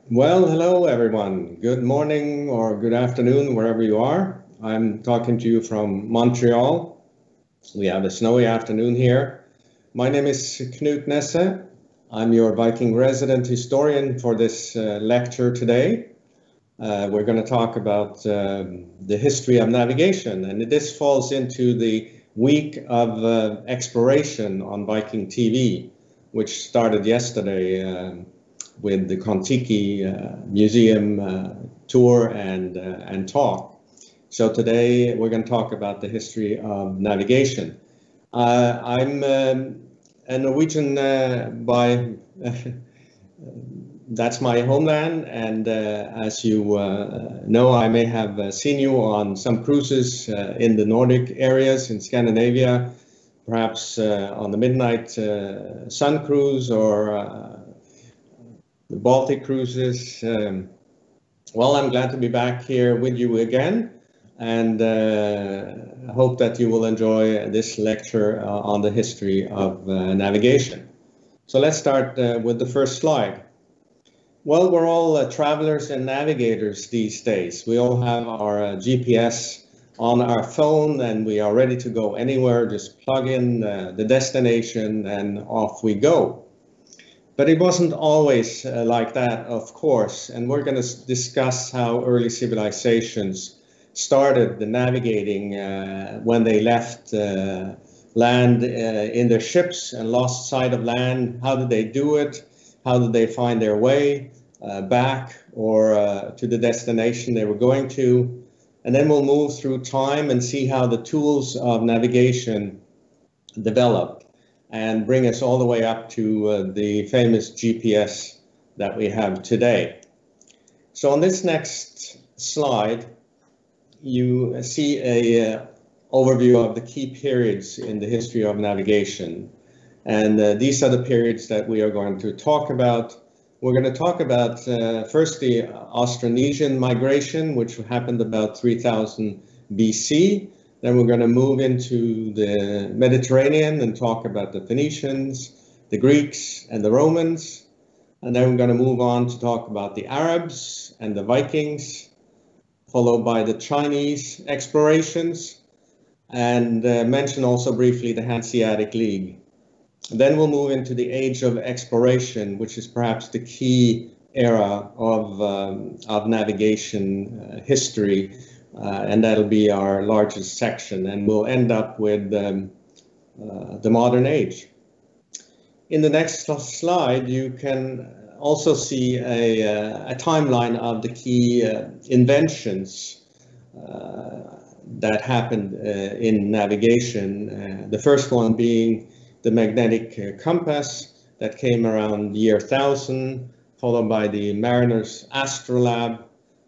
Well, hello everyone. Good morning or good afternoon, wherever you are. I'm talking to you from Montreal. We have a snowy afternoon here. My name is Knut Nesse. I'm your Viking resident historian for this lecture today. We're going to talk about the history of navigation, and this falls into the week of exploration on Viking.TV, which started yesterday with the Kon-Tiki museum tour and talk. So today we're going to talk about the history of navigation. I'm a Norwegian by that's my homeland, and as you know, I may have seen you on some cruises in the Nordic areas in Scandinavia, perhaps on the Midnight Sun cruise or the Baltic cruises. Well, I'm glad to be back here with you again, and I hope that you will enjoy this lecture on the history of navigation. So let's start with the first slide. Well, we're all travelers and navigators these days. We all have our GPS on our phone and we are ready to go anywhere. Just plug in the destination and off we go. But it wasn't always like that, of course, and we're going to discuss how early civilizations started the navigating when they left land in their ships and lost sight of land. How did they do it? How did they find their way back or to the destination they were going to? And then we'll move through time and see how the tools of navigation developed and bring us all the way up to the famous GPS that we have today. So on this next slide, you see a overview of the key periods in the history of navigation. And these are the periods that we are going to talk about. We're going to talk about first the Austronesian migration, which happened about 3000 BC. Then we're going to move into the Mediterranean and talk about the Phoenicians, the Greeks, and the Romans. And then we're going to move on to talk about the Arabs and the Vikings, followed by the Chinese explorations, and mention also briefly the Hanseatic League. And then we'll move into the age of exploration, which is perhaps the key era of navigation history. And that'll be our largest section, and we'll end up with the modern age. In the next slide, you can also see a timeline of the key inventions that happened in navigation. The first one being the magnetic compass that came around the year 1000, followed by the mariner's astrolabe.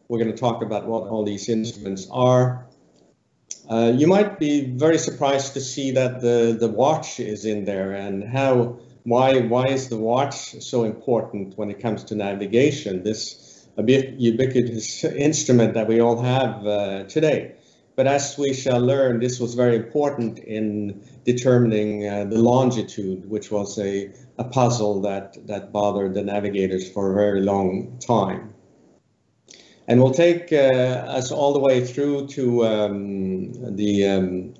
We're going to talk about what all these instruments are. You might be very surprised to see that the watch is in there, and why is the watch so important when it comes to navigation, this a bit ubiquitous instrument that we all have today. But as we shall learn, this was very important in determining the longitude, which was a puzzle that bothered the navigators for a very long time. And we'll take us all the way through to the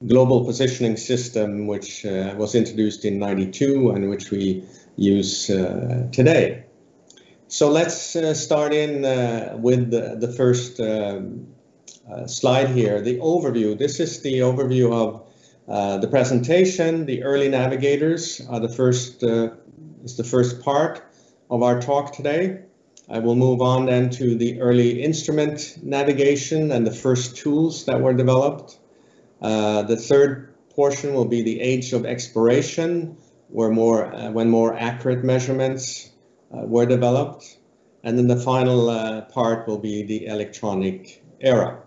global positioning system, which was introduced in '92 and which we use today. So let's start in with the first slide here, the overview. This is the overview of the presentation. The early navigators are is the first part of our talk today. I will move on then to the early instrument navigation and the first tools that were developed. The third portion will be the age of exploration, when more accurate measurements were developed. And then the final part will be the electronic era.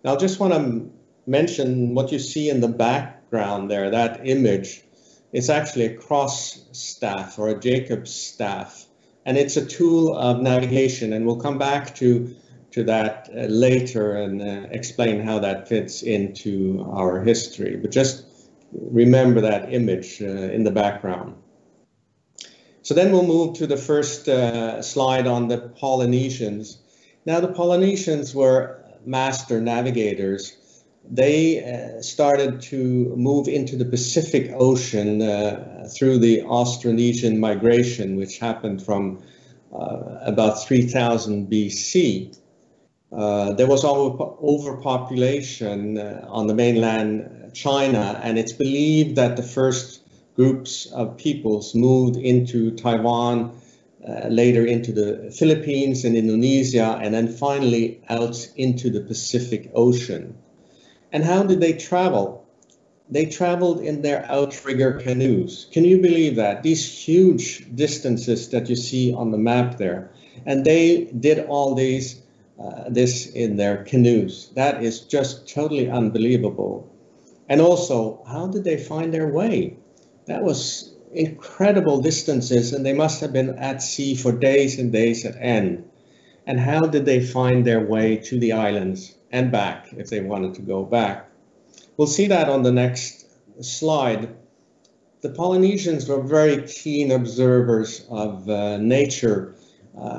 Now, I just want to mention what you see in the background there, that image. It's actually a cross staff or a Jacob's staff. And it's a tool of navigation, and we'll come back to that later and explain how that fits into our history. But just remember that image in the background. So then we'll move to the first slide on the Polynesians. Now the Polynesians were master navigators. They started to move into the Pacific Ocean through the Austronesian migration, which happened from about 3000 BC. There was overpopulation on the mainland China, and it's believed that the first groups of peoples moved into Taiwan, later into the Philippines and Indonesia, and then finally out into the Pacific Ocean. And how did they travel? They traveled in their outrigger canoes. Can you believe that? These huge distances that you see on the map there. And they did all this in their canoes. That is just totally unbelievable. And also, how did they find their way? That was incredible distances, and they must have been at sea for days and days at end. And how did they find their way to the islands and back if they wanted to go back? We'll see that on the next slide. The Polynesians were very keen observers of nature.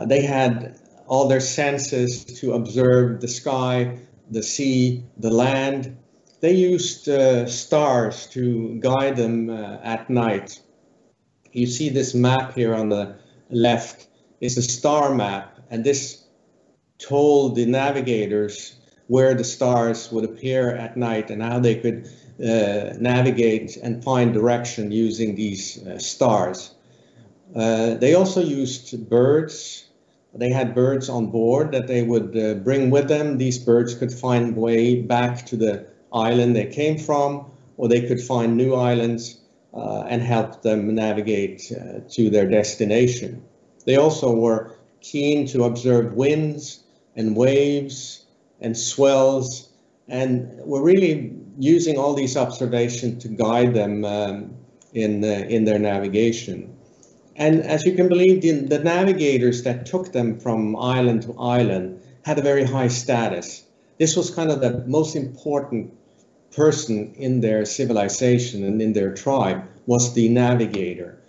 They had all their senses to observe the sky, the sea, the land. They used stars to guide them at night. You see this map here on the left is a star map, and this told the navigators where the stars would appear at night and how they could navigate and find direction using these stars. They also used birds. They had birds on board that they would bring with them. These birds could find way back to the island they came from, or they could find new islands and help them navigate to their destination. They also were keen to observe winds and waves and swells, and were really using all these observations to guide them in their navigation. And as you can believe, the navigators that took them from island to island had a very high status. This was kind of the most important person in their civilization and in their tribe was the navigator.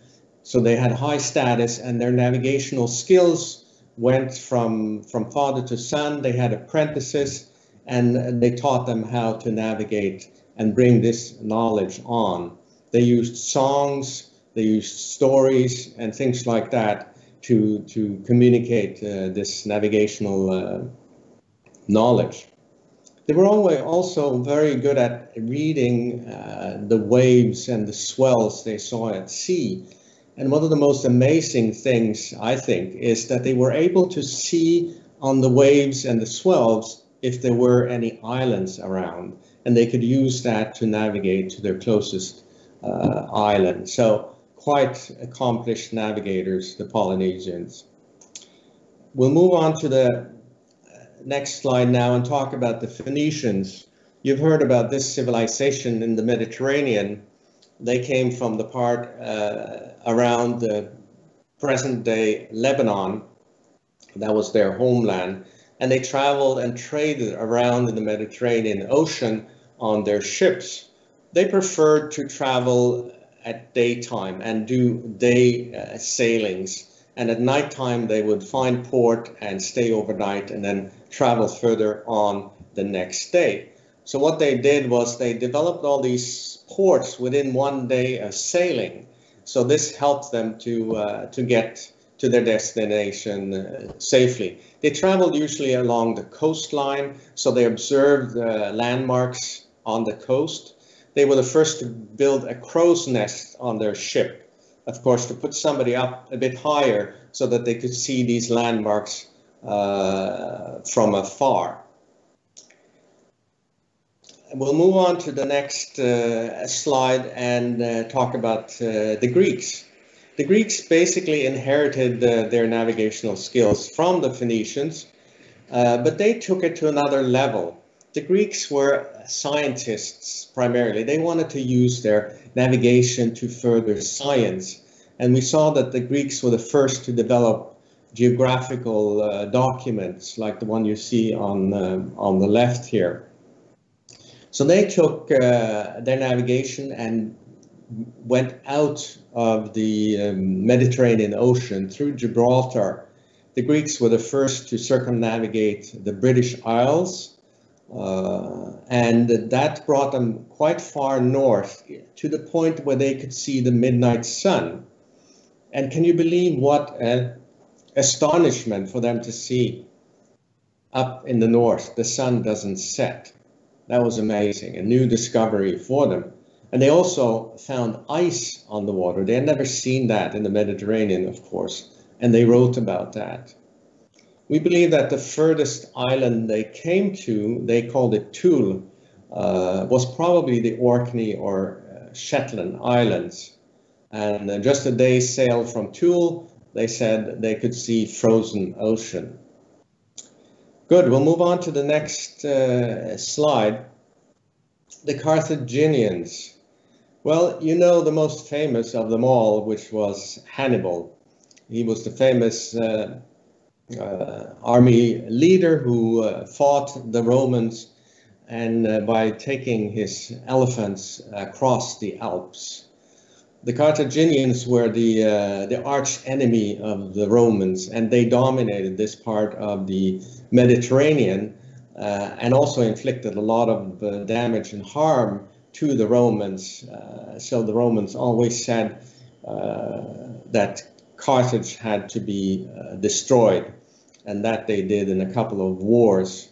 So they had high status, and their navigational skills went from father to son. They had apprentices, and they taught them how to navigate and bring this knowledge on. They used songs, they used stories and things like that to communicate this navigational knowledge. They were also very good at reading the waves and the swells they saw at sea. And one of the most amazing things, I think, is that they were able to see on the waves and the swells if there were any islands around, and they could use that to navigate to their closest island. So quite accomplished navigators, the Polynesians. We'll move on to the next slide now and talk about the Phoenicians. You've heard about this civilization in the Mediterranean. They came from the part around the present-day Lebanon. That was their homeland. And they traveled and traded around in the Mediterranean Ocean on their ships. They preferred to travel at daytime and do day sailings. And at nighttime, they would find port and stay overnight and then travel further on the next day. So what they did was they developed all these ports within one day of sailing. So this helped them to get to their destination safely. They traveled usually along the coastline, so they observed landmarks on the coast. They were the first to build a crow's nest on their ship, of course, to put somebody up a bit higher so that they could see these landmarks from afar. We'll move on to the next slide and talk about the Greeks. The Greeks basically inherited their navigational skills from the Phoenicians, but they took it to another level. The Greeks were scientists primarily. They wanted to use their navigation to further science. And we saw that the Greeks were the first to develop geographical documents like the one you see on the left here. So they took their navigation and went out of the Mediterranean Ocean through Gibraltar. The Greeks were the first to circumnavigate the British Isles, and that brought them quite far north to the point where they could see the midnight sun. And can you believe what astonishment for them to see up in the north, the sun doesn't set. That was amazing, a new discovery for them. And they also found ice on the water. They had never seen that in the Mediterranean, of course, and they wrote about that. We believe that the furthest island they came to, they called it Thule, was probably the Orkney or Shetland Islands. And just a day's sail from Thule, they said they could see frozen ocean. Good, we'll move on to the next slide. The Carthaginians. Well, you know the most famous of them all, which was Hannibal. He was the famous army leader who fought the Romans, and by taking his elephants across the Alps. The Carthaginians were the arch enemy of the Romans, and they dominated this part of the Mediterranean and also inflicted a lot of damage and harm to the Romans. So the Romans always said that Carthage had to be destroyed, and that they did in a couple of wars.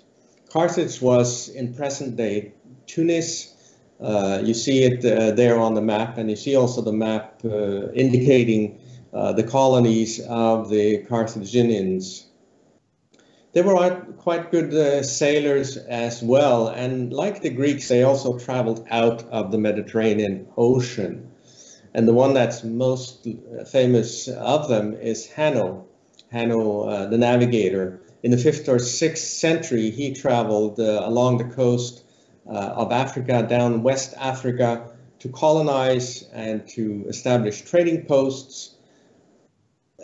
Carthage was in present-day Tunis. You see it there on the map, and you see also the map indicating the colonies of the Carthaginians. They were quite good sailors as well, and like the Greeks, they also traveled out of the Mediterranean Ocean. And the one that's most famous of them is Hanno, the navigator. In the 5th or 6th century, he traveled along the coast of Africa, down West Africa, to colonize and to establish trading posts.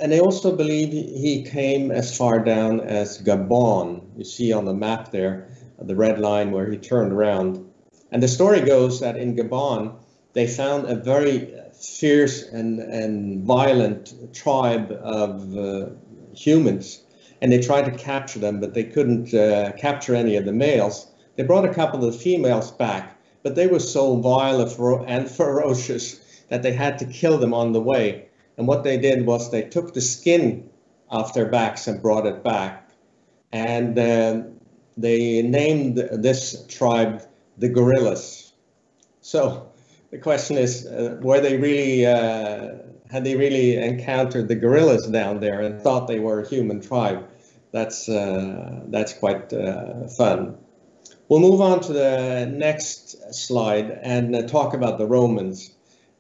And they also believe he came as far down as Gabon. You see on the map there, the red line where he turned around. And the story goes that in Gabon, they found a very fierce and violent tribe of humans. And they tried to capture them, but they couldn't capture any of the males. They brought a couple of the females back, but they were so vile and ferocious that they had to kill them on the way. And what they did was they took the skin off their backs and brought it back. And they named this tribe the Gorillas. So the question is, were they really, had they really encountered the gorillas down there and thought they were a human tribe? That's quite fun. We'll move on to the next slide and talk about the Romans.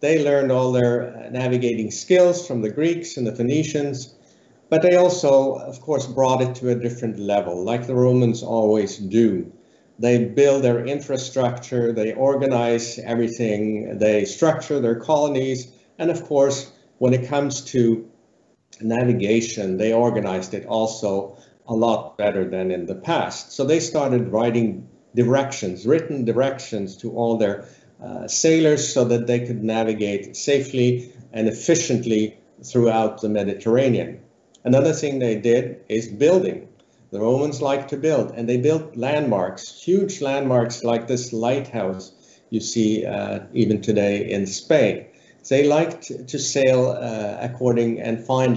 They learned all their navigating skills from the Greeks and the Phoenicians, but they also, of course, brought it to a different level, like the Romans always do. They build their infrastructure, they organize everything, they structure their colonies, and of course, when it comes to navigation, they organized it also a lot better than in the past. So they started writing directions, written directions to all their sailors so that they could navigate safely and efficiently throughout the Mediterranean. Another thing they did is building. The Romans liked to build, and they built landmarks, huge landmarks like this lighthouse you see even today in Spain. They liked to sail according and find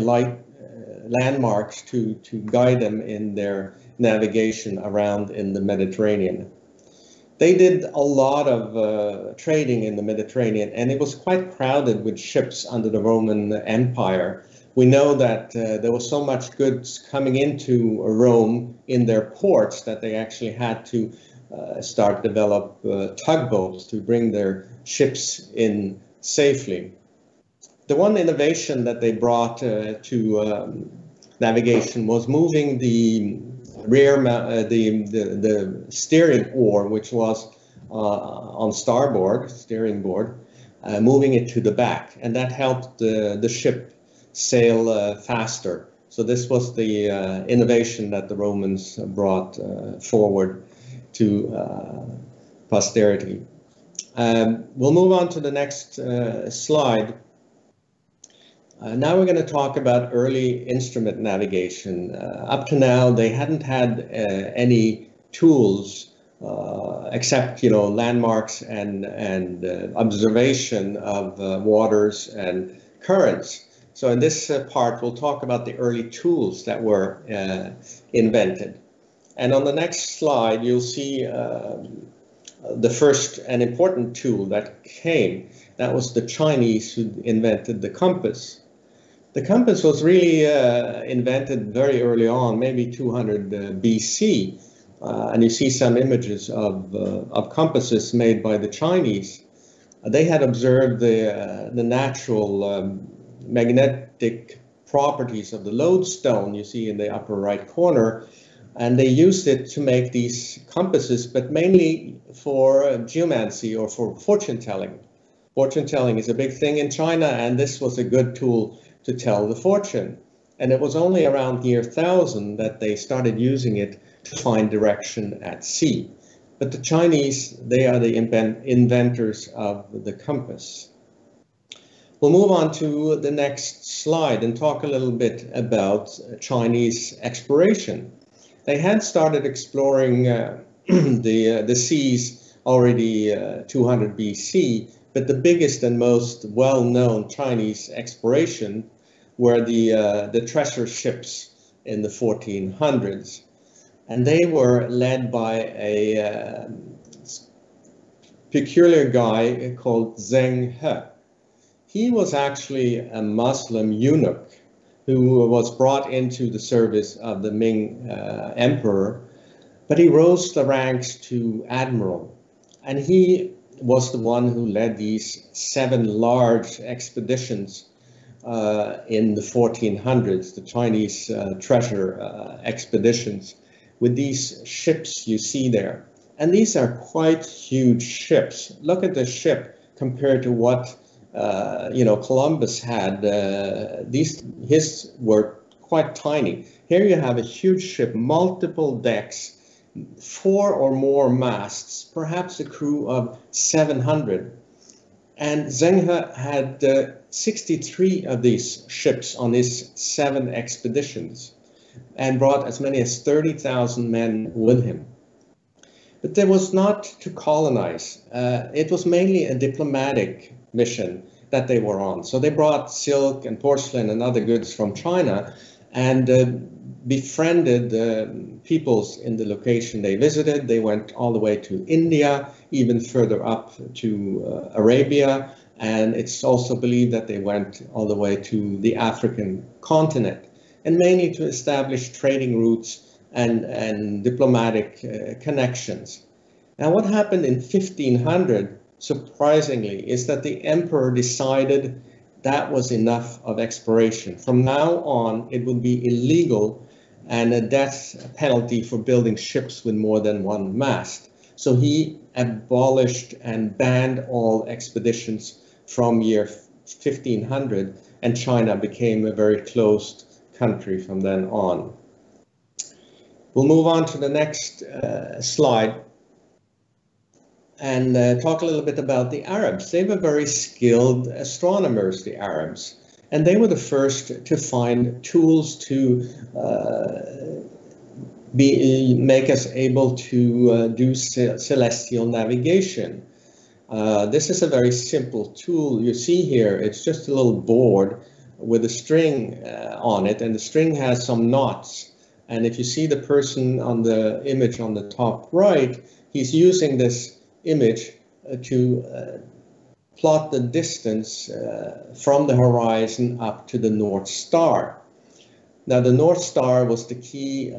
landmarks to guide them in their navigation around in the Mediterranean. They did a lot of trading in the Mediterranean, and it was quite crowded with ships under the Roman Empire. We know that there was so much goods coming into Rome in their ports that they actually had to develop tugboats to bring their ships in safely. The one innovation that they brought to navigation was moving the the steering oar, which was on starboard, steering board, moving it to the back, and that helped the ship sail faster. So this was the innovation that the Romans brought forward to posterity. We'll move on to the next slide. Now we're going to talk about early instrument navigation. Up to now, they hadn't had any tools except, landmarks and observation of waters and currents. So in this part, we'll talk about the early tools that were invented. And on the next slide, you'll see the first and important tool that came. That was the Chinese who invented the compass. The compass was really invented very early on, maybe 200 BC. And you see some images of compasses made by the Chinese. They had observed the natural magnetic properties of the lodestone you see in the upper right corner. And they used it to make these compasses, but mainly for geomancy or for fortune telling. Fortune telling is a big thing in China, and this was a good tool to tell the fortune. And it was only around the year 1000 that they started using it to find direction at sea. But the Chinese, they are the inventors of the compass. We'll move on to the next slide and talk a little bit about Chinese exploration. They had started exploring the seas already 200 BC, but the biggest and most well-known Chinese exploration were the treasure ships in the 1400s. And they were led by a peculiar guy called Zheng He. He was actually a Muslim eunuch who was brought into the service of the Ming emperor, but he rose the ranks to admiral. And he was the one who led these 7 large expeditions in the 1400s, the Chinese treasure expeditions, with these ships you see there. And these are quite huge ships. Look at the ship compared to what Columbus had. His were quite tiny. Here you have a huge ship, multiple decks, 4 or more masts, perhaps a crew of 700. And Zheng He had 63 of these ships on his 7 expeditions and brought as many as 30,000 men with him. But there was not to colonize. It was mainly a diplomatic mission that they were on. So they brought silk and porcelain and other goods from China and befriended peoples in the location they visited. They went all the way to India, even further up to Arabia. And it's also believed that they went all the way to the African continent, and mainly to establish trading routes and diplomatic connections. Now, what happened in 1500, surprisingly, is that the emperor decided that was enough of exploration. From now on, it would be illegal and a death penalty for building ships with more than 1 mast. So he abolished and banned all expeditions from year 1500, and China became a very closed country from then on. We'll move on to the next slide and talk a little bit about the Arabs. They were very skilled astronomers, the Arabs, and they were the first to find tools to make us able to do celestial navigation. This is a very simple tool. You see here, it's just a little board with a string on it, and the string has some knots. And if you see the person on the image on the top right, he's using this image to plot the distance from the horizon up to the North Star. Now, the North Star was the key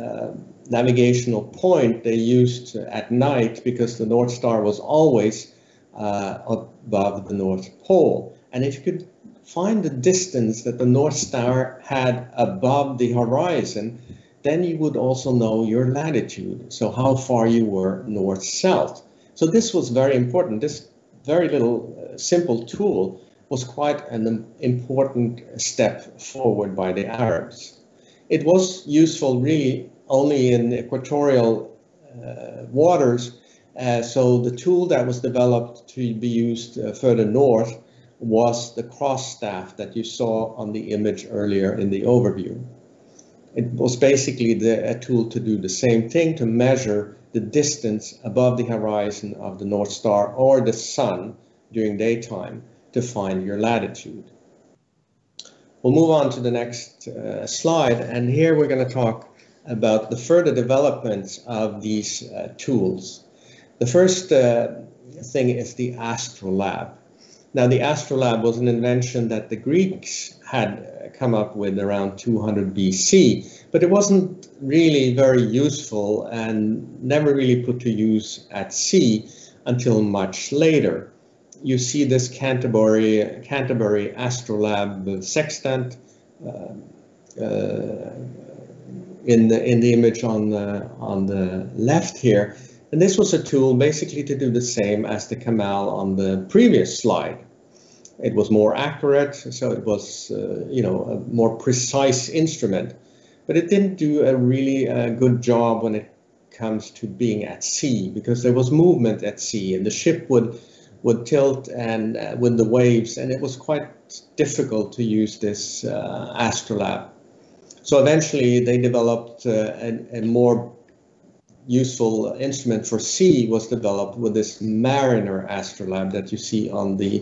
navigational point they used at night, because the North Star was always above the North Pole. And if you could find the distance that the North Star had above the horizon, then you would also know your latitude, so how far you were north-south. So this was very important. This very little simple tool was quite an important step forward by the Arabs. It was useful really only in equatorial waters So the tool that was developed to be used further north was the cross staff that you saw on the image earlier in the overview. It was basically a tool to do the same thing, to measure the distance above the horizon of the North Star or the sun during daytime to find your latitude. We'll move on to the next slide, and here we're going to talk about the further developments of these tools. The first thing is the astrolabe. Now, the astrolabe was an invention that the Greeks had come up with around 200 BC, but it wasn't really very useful and never really put to use at sea until much later. You see this Canterbury astrolabe sextant in the image on the left here. And this was a tool basically to do the same as the Camel on the previous slide. It was more accurate, so it was a more precise instrument, but it didn't do a really good job when it comes to being at sea, because there was movement at sea and the ship would tilt and with the waves, and it was quite difficult to use this astrolabe. So eventually they developed a more useful instrument for sea was developed with this mariner astrolabe that you see on the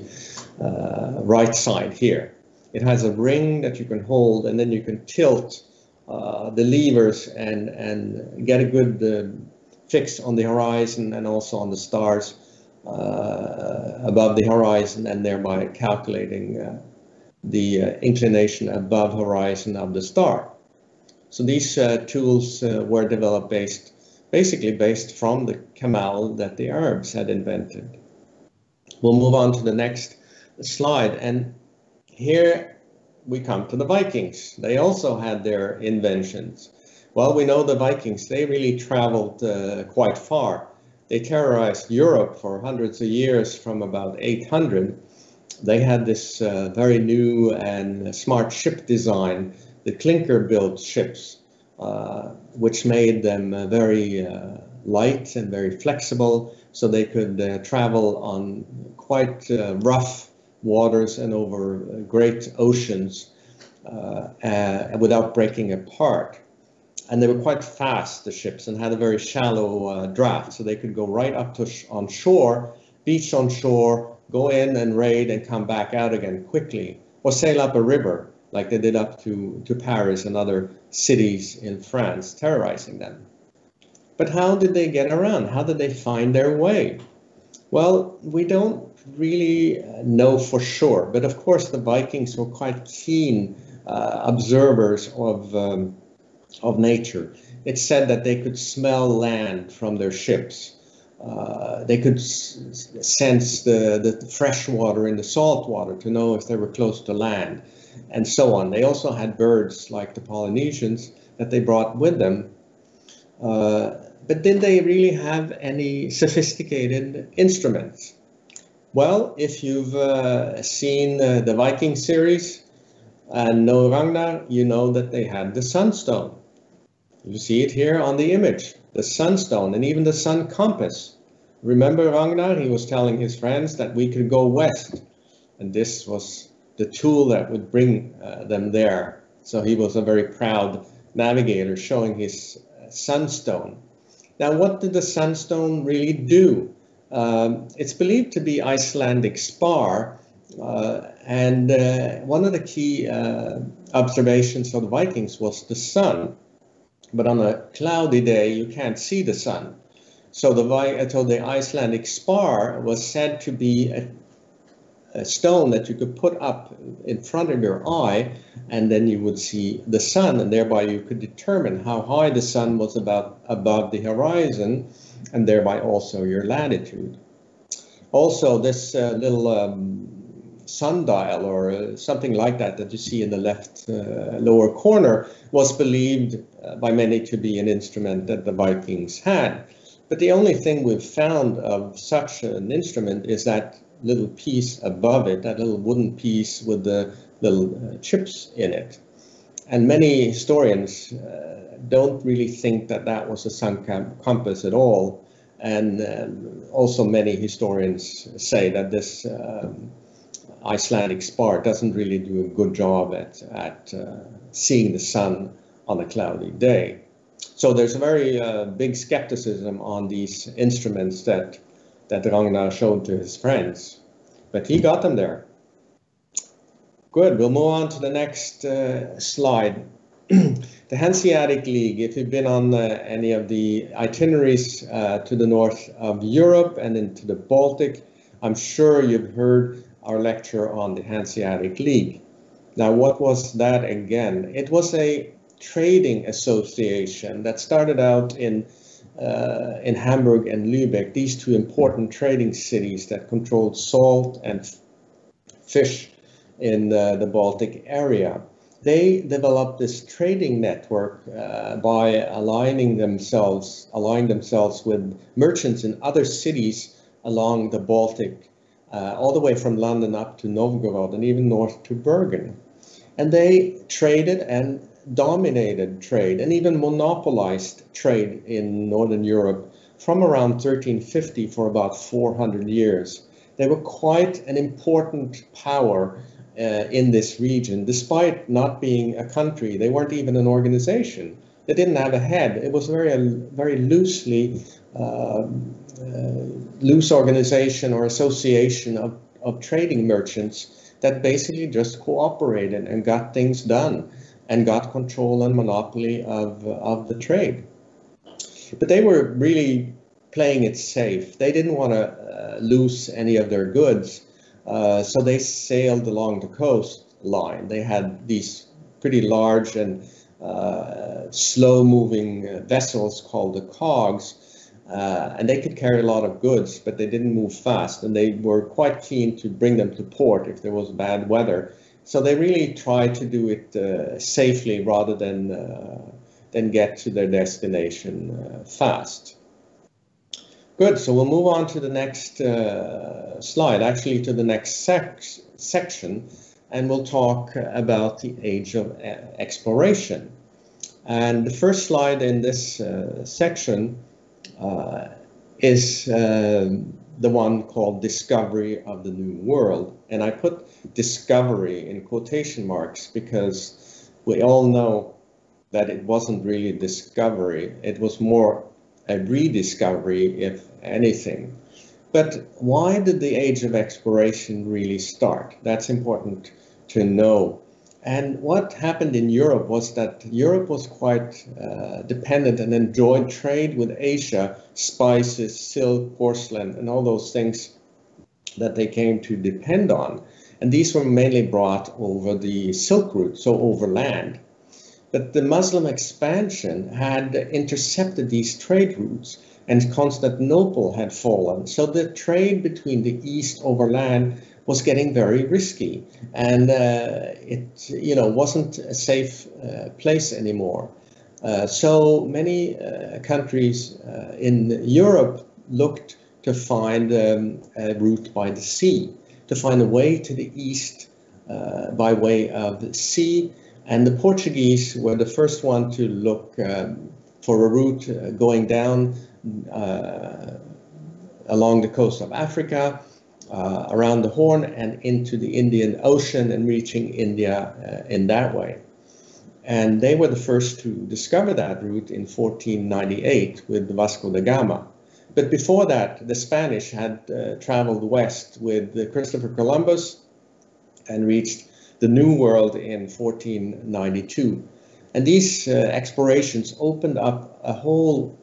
right side here. It has a ring that you can hold, and then you can tilt the levers and get a good fix on the horizon and also on the stars above the horizon, and thereby calculating the inclination above horizon of the star. So these tools were developed basically based from the camel that the Arabs had invented. We'll move on to the next slide, and here we come to the Vikings. They also had their inventions. Well, we know the Vikings, they really traveled quite far. They terrorized Europe for hundreds of years from about 800. They had this very new and smart ship design, the clinker-built ships, which made them very light and very flexible, so they could travel on quite rough waters and over great oceans without breaking apart. And they were quite fast, the ships, and had a very shallow draft, so they could go right up to on shore, beach on shore, go in and raid and come back out again quickly, or sail up a river like they did up to Paris and other cities in France, terrorizing them. But how did they get around? How did they find their way? Well, we don't really know for sure, but of course the Vikings were quite keen observers of nature. It's said that they could smell land from their ships. They could sense the fresh water in the salt water to know if they were close to land, and so on. They also had birds like the Polynesians that they brought with them. But did they really have any sophisticated instruments? Well, if you've seen the Viking series and know Ragnar, you know that they had the sunstone. You see it here on the image, the sunstone, and even the sun compass. Remember Ragnar, he was telling his friends that we could go west, and this was the tool that would bring them there. So he was a very proud navigator showing his sunstone. Now, what did the sunstone really do? It's believed to be Icelandic spar, and one of the key observations of the Vikings was the sun. But on a cloudy day, you can't see the sun. So the Icelandic spar was said to be a stone that you could put up in front of your eye, and then you would see the sun, and thereby you could determine how high the sun was above the horizon, and thereby also your latitude. Also, this little sundial or something like that you see in the left lower corner was believed by many to be an instrument that the Vikings had. But the only thing we've found of such an instrument is that little piece above it, that little wooden piece with the little chips in it. And many historians don't really think that that was a sun compass at all. And also many historians say that this Icelandic spar doesn't really do a good job at seeing the sun on a cloudy day. So there's a very big skepticism on these instruments that Ragnar showed to his friends, but he got them there. Good, we'll move on to the next slide. The Hanseatic League, if you've been on any of the itineraries to the north of Europe and into the Baltic, I'm sure you've heard our lecture on the Hanseatic League. Now, what was that again? It was a trading association that started out in Hamburg and Lübeck, these two important trading cities that controlled salt and fish in the Baltic area. They developed this trading network by aligning themselves with merchants in other cities along the Baltic, all the way from London up to Novgorod and even north to Bergen. And they traded and dominated trade and even monopolized trade in Northern Europe from around 1350 for about 400 years. They were quite an important power in this region, despite not being a country. They weren't even an organization. They didn't have a head. It was very loosely loose organization or association of trading merchants that basically just cooperated and got things done and got control and monopoly of the trade. But they were really playing it safe. They didn't want to lose any of their goods. So they sailed along the coastline. They had these pretty large and slow-moving vessels called the cogs, and they could carry a lot of goods, but they didn't move fast, and they were quite keen to bring them to port if there was bad weather. So they really tried to do it safely rather than get to their destination fast. Good, so we'll move on to the next slide, actually to the next section, and we'll talk about the age of exploration. And the first slide in this section is the one called Discovery of the New World. And I put discovery in quotation marks because we all know that it wasn't really discovery, it was more a rediscovery, if anything. But why did the age of exploration really start? That's important to know. And what happened in Europe was that Europe was quite dependent and enjoyed trade with Asia, spices, silk, porcelain, and all those things that they came to depend on. And these were mainly brought over the Silk Route, so over land. But the Muslim expansion had intercepted these trade routes, and Constantinople had fallen. So the trade between the east over land was getting very risky, and it wasn't a safe place anymore. So many countries in Europe looked to find a route by the sea, to find a way to the east by way of the sea. And the Portuguese were the first one to look for a route going down along the coast of Africa, around the Horn and into the Indian Ocean and reaching India in that way. And they were the first to discover that route in 1498 with Vasco da Gama. But before that, the Spanish had traveled west with Christopher Columbus and reached the New World in 1492. And these explorations opened up a whole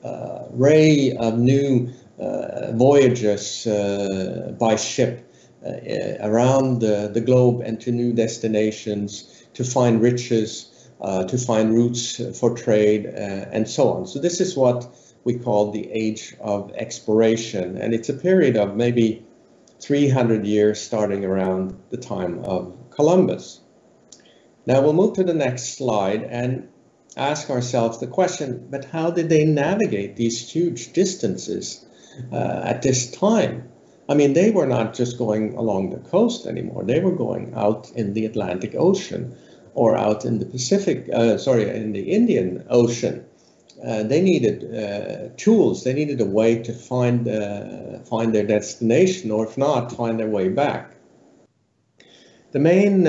array of new voyages by ship around the globe and to new destinations, to find riches, to find routes for trade, and so on. So this is what we call the age of exploration. And it's a period of maybe 300 years starting around the time of Columbus. Now we'll move to the next slide and ask ourselves the question, but how did they navigate these huge distances at this time? I mean, they were not just going along the coast anymore. They were going out in the Atlantic Ocean or out in the in the Indian Ocean. they needed tools. They needed a way to find their destination, or if not, find their way back. The main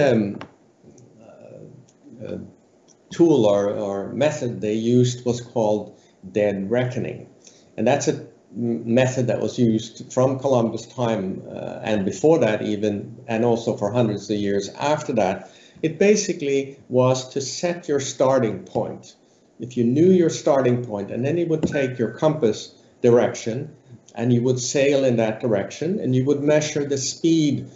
tool or method they used was called dead reckoning, and that's a method that was used from Columbus' time and before that even, and also for hundreds of years after that. It basically was to set your starting point. If you knew your starting point, and then you would take your compass direction and you would sail in that direction, and you would measure the speed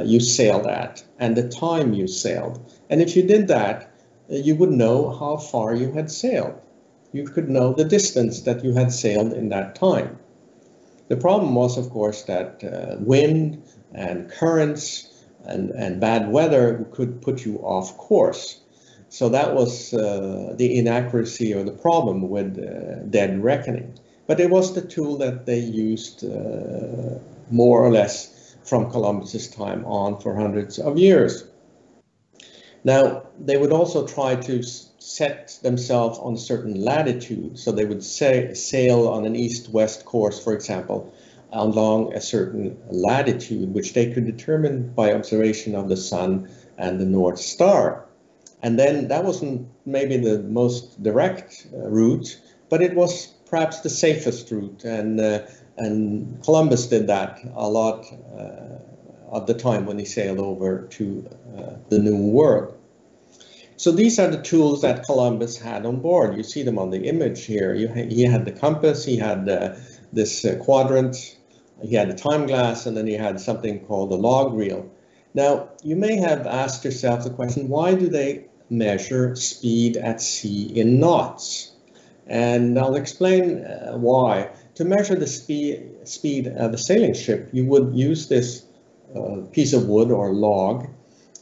you sailed at and the time you sailed. And if you did that, you would know how far you had sailed. You could know the distance that you had sailed in that time. The problem was, of course, that wind and currents and bad weather could put you off course. So that was the inaccuracy or the problem with dead reckoning. But it was the tool that they used more or less from Columbus's time on for hundreds of years. Now, they would also try to set themselves on a certain latitude. So they would sail on an east-west course, for example, along a certain latitude, which they could determine by observation of the sun and the North Star. And then that wasn't maybe the most direct route, but it was perhaps the safest route. And Columbus did that a lot of the time when he sailed over to the New World. So these are the tools that Columbus had on board. You see them on the image here. He had the compass, he had this quadrant, he had a time glass, and then he had something called a log reel. Now, you may have asked yourself the question, why do they measure speed at sea in knots? And I'll explain why. To measure the speed of a sailing ship, you would use this piece of wood or log,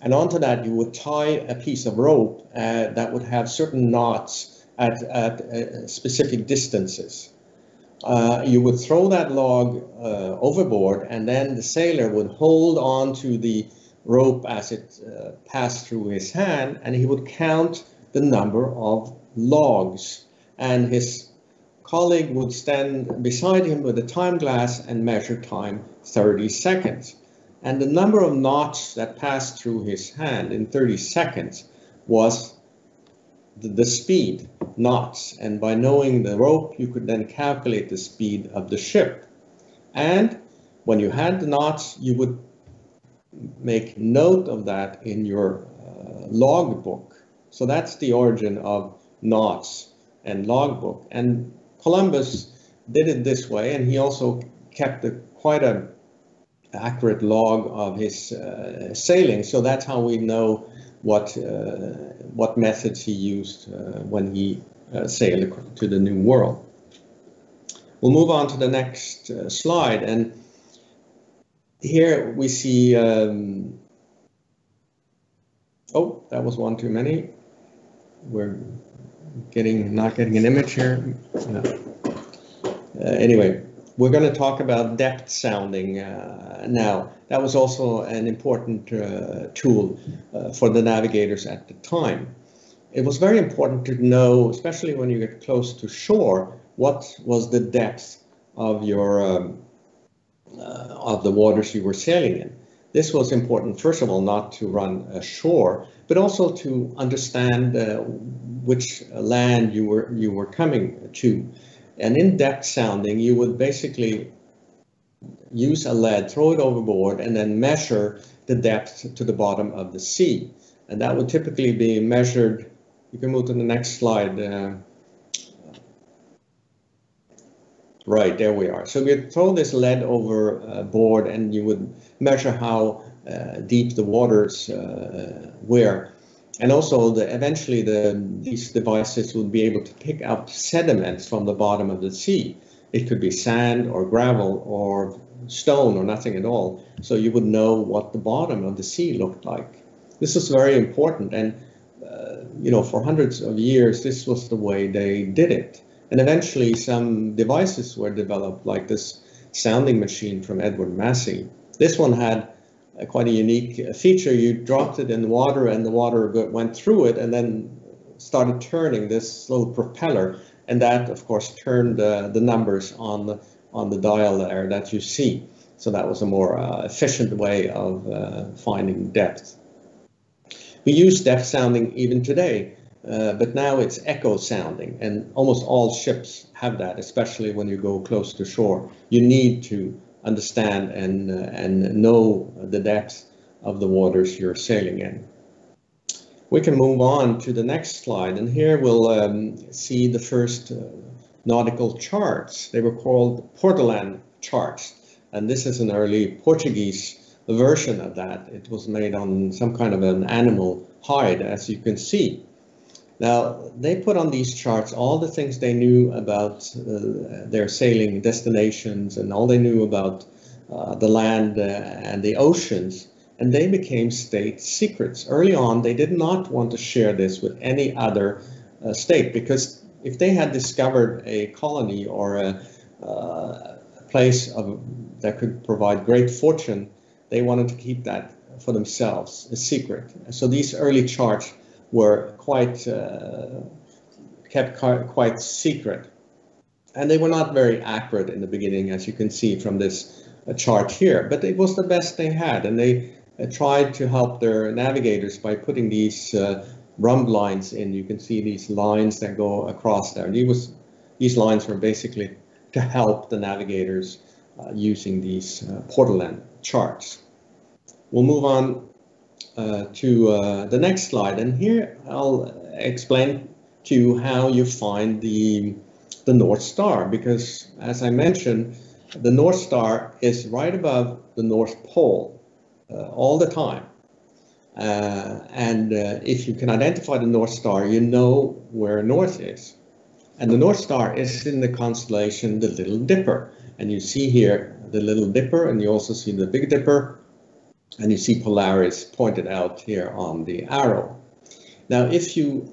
and onto that you would tie a piece of rope that would have certain knots at specific distances. You would throw that log overboard, and then the sailor would hold on to the rope as it passed through his hand, and he would count the number of logs, and his colleague would stand beside him with a time glass and measure time 30 seconds. And the number of knots that passed through his hand in 30 seconds was the speed, knots. And by knowing the rope, you could then calculate the speed of the ship. And when you had the knots, you would make note of that in your log book. So that's the origin of knots and logbook. And Columbus did it this way, and he also kept quite an accurate log of his sailing. So that's how we know what methods he used when he sailed to the New World. We'll move on to the next slide, and here we see. Oh, that was one too many. We're not getting an image here. No. Anyway, we're going to talk about depth sounding now. That was also an important tool for the navigators at the time. It was very important to know, especially when you get close to shore, what was the depth of your of the waters you were sailing in. This was important, first of all, not to run ashore, but also to understand which land you were coming to. And in depth sounding, you would basically use a lead, throw it overboard, and then measure the depth to the bottom of the sea. And that would typically be measured. You can move to the next slide. Right, there we are. So we'd throw this lead overboard, and you would measure how deep the waters were. And also, eventually, these devices would be able to pick up sediments from the bottom of the sea. It could be sand or gravel or stone or nothing at all. So you would know what the bottom of the sea looked like. This is very important. And, for hundreds of years, this was the way they did it. And eventually, some devices were developed, like this sounding machine from Edward Massey. This one had quite a unique feature. You dropped it in the water, and the water went through it and then started turning this little propeller And that, of course, turned the numbers on the dial there that you see. So that was a more efficient way of finding depth. We use depth sounding even today, but now it's echo sounding, and almost all ships have that, especially when you go close to shore. You need to understand and know the depth of the waters you're sailing in. We can move on to the next slide, and here we'll see the first nautical charts. They were called Portolan charts, and this is an early Portuguese version of that. It was made on some kind of an animal hide, as you can see. Now, they put on these charts all the things they knew about their sailing destinations and all they knew about the land and the oceans, and they became state secrets. Early on, they did not want to share this with any other state, because if they had discovered a colony or a place that could provide great fortune, they wanted to keep that for themselves, a secret. So these early charts were kept quite secret, and they were not very accurate in the beginning, as you can see from this chart here. But it was the best they had, and they tried to help their navigators by putting these rhumb lines in. You can see these lines that go across there. These lines were basically to help the navigators using these Portolan charts. We'll move on to the next slide, and here I'll explain to you how you find the North Star, because as I mentioned, the North Star is right above the North Pole all the time. And if you can identify the North Star, you know where north is. And the North Star is in the constellation the Little Dipper. And you see here the Little Dipper, and you also see the Big Dipper, and you see Polaris pointed out here on the arrow. Now, if you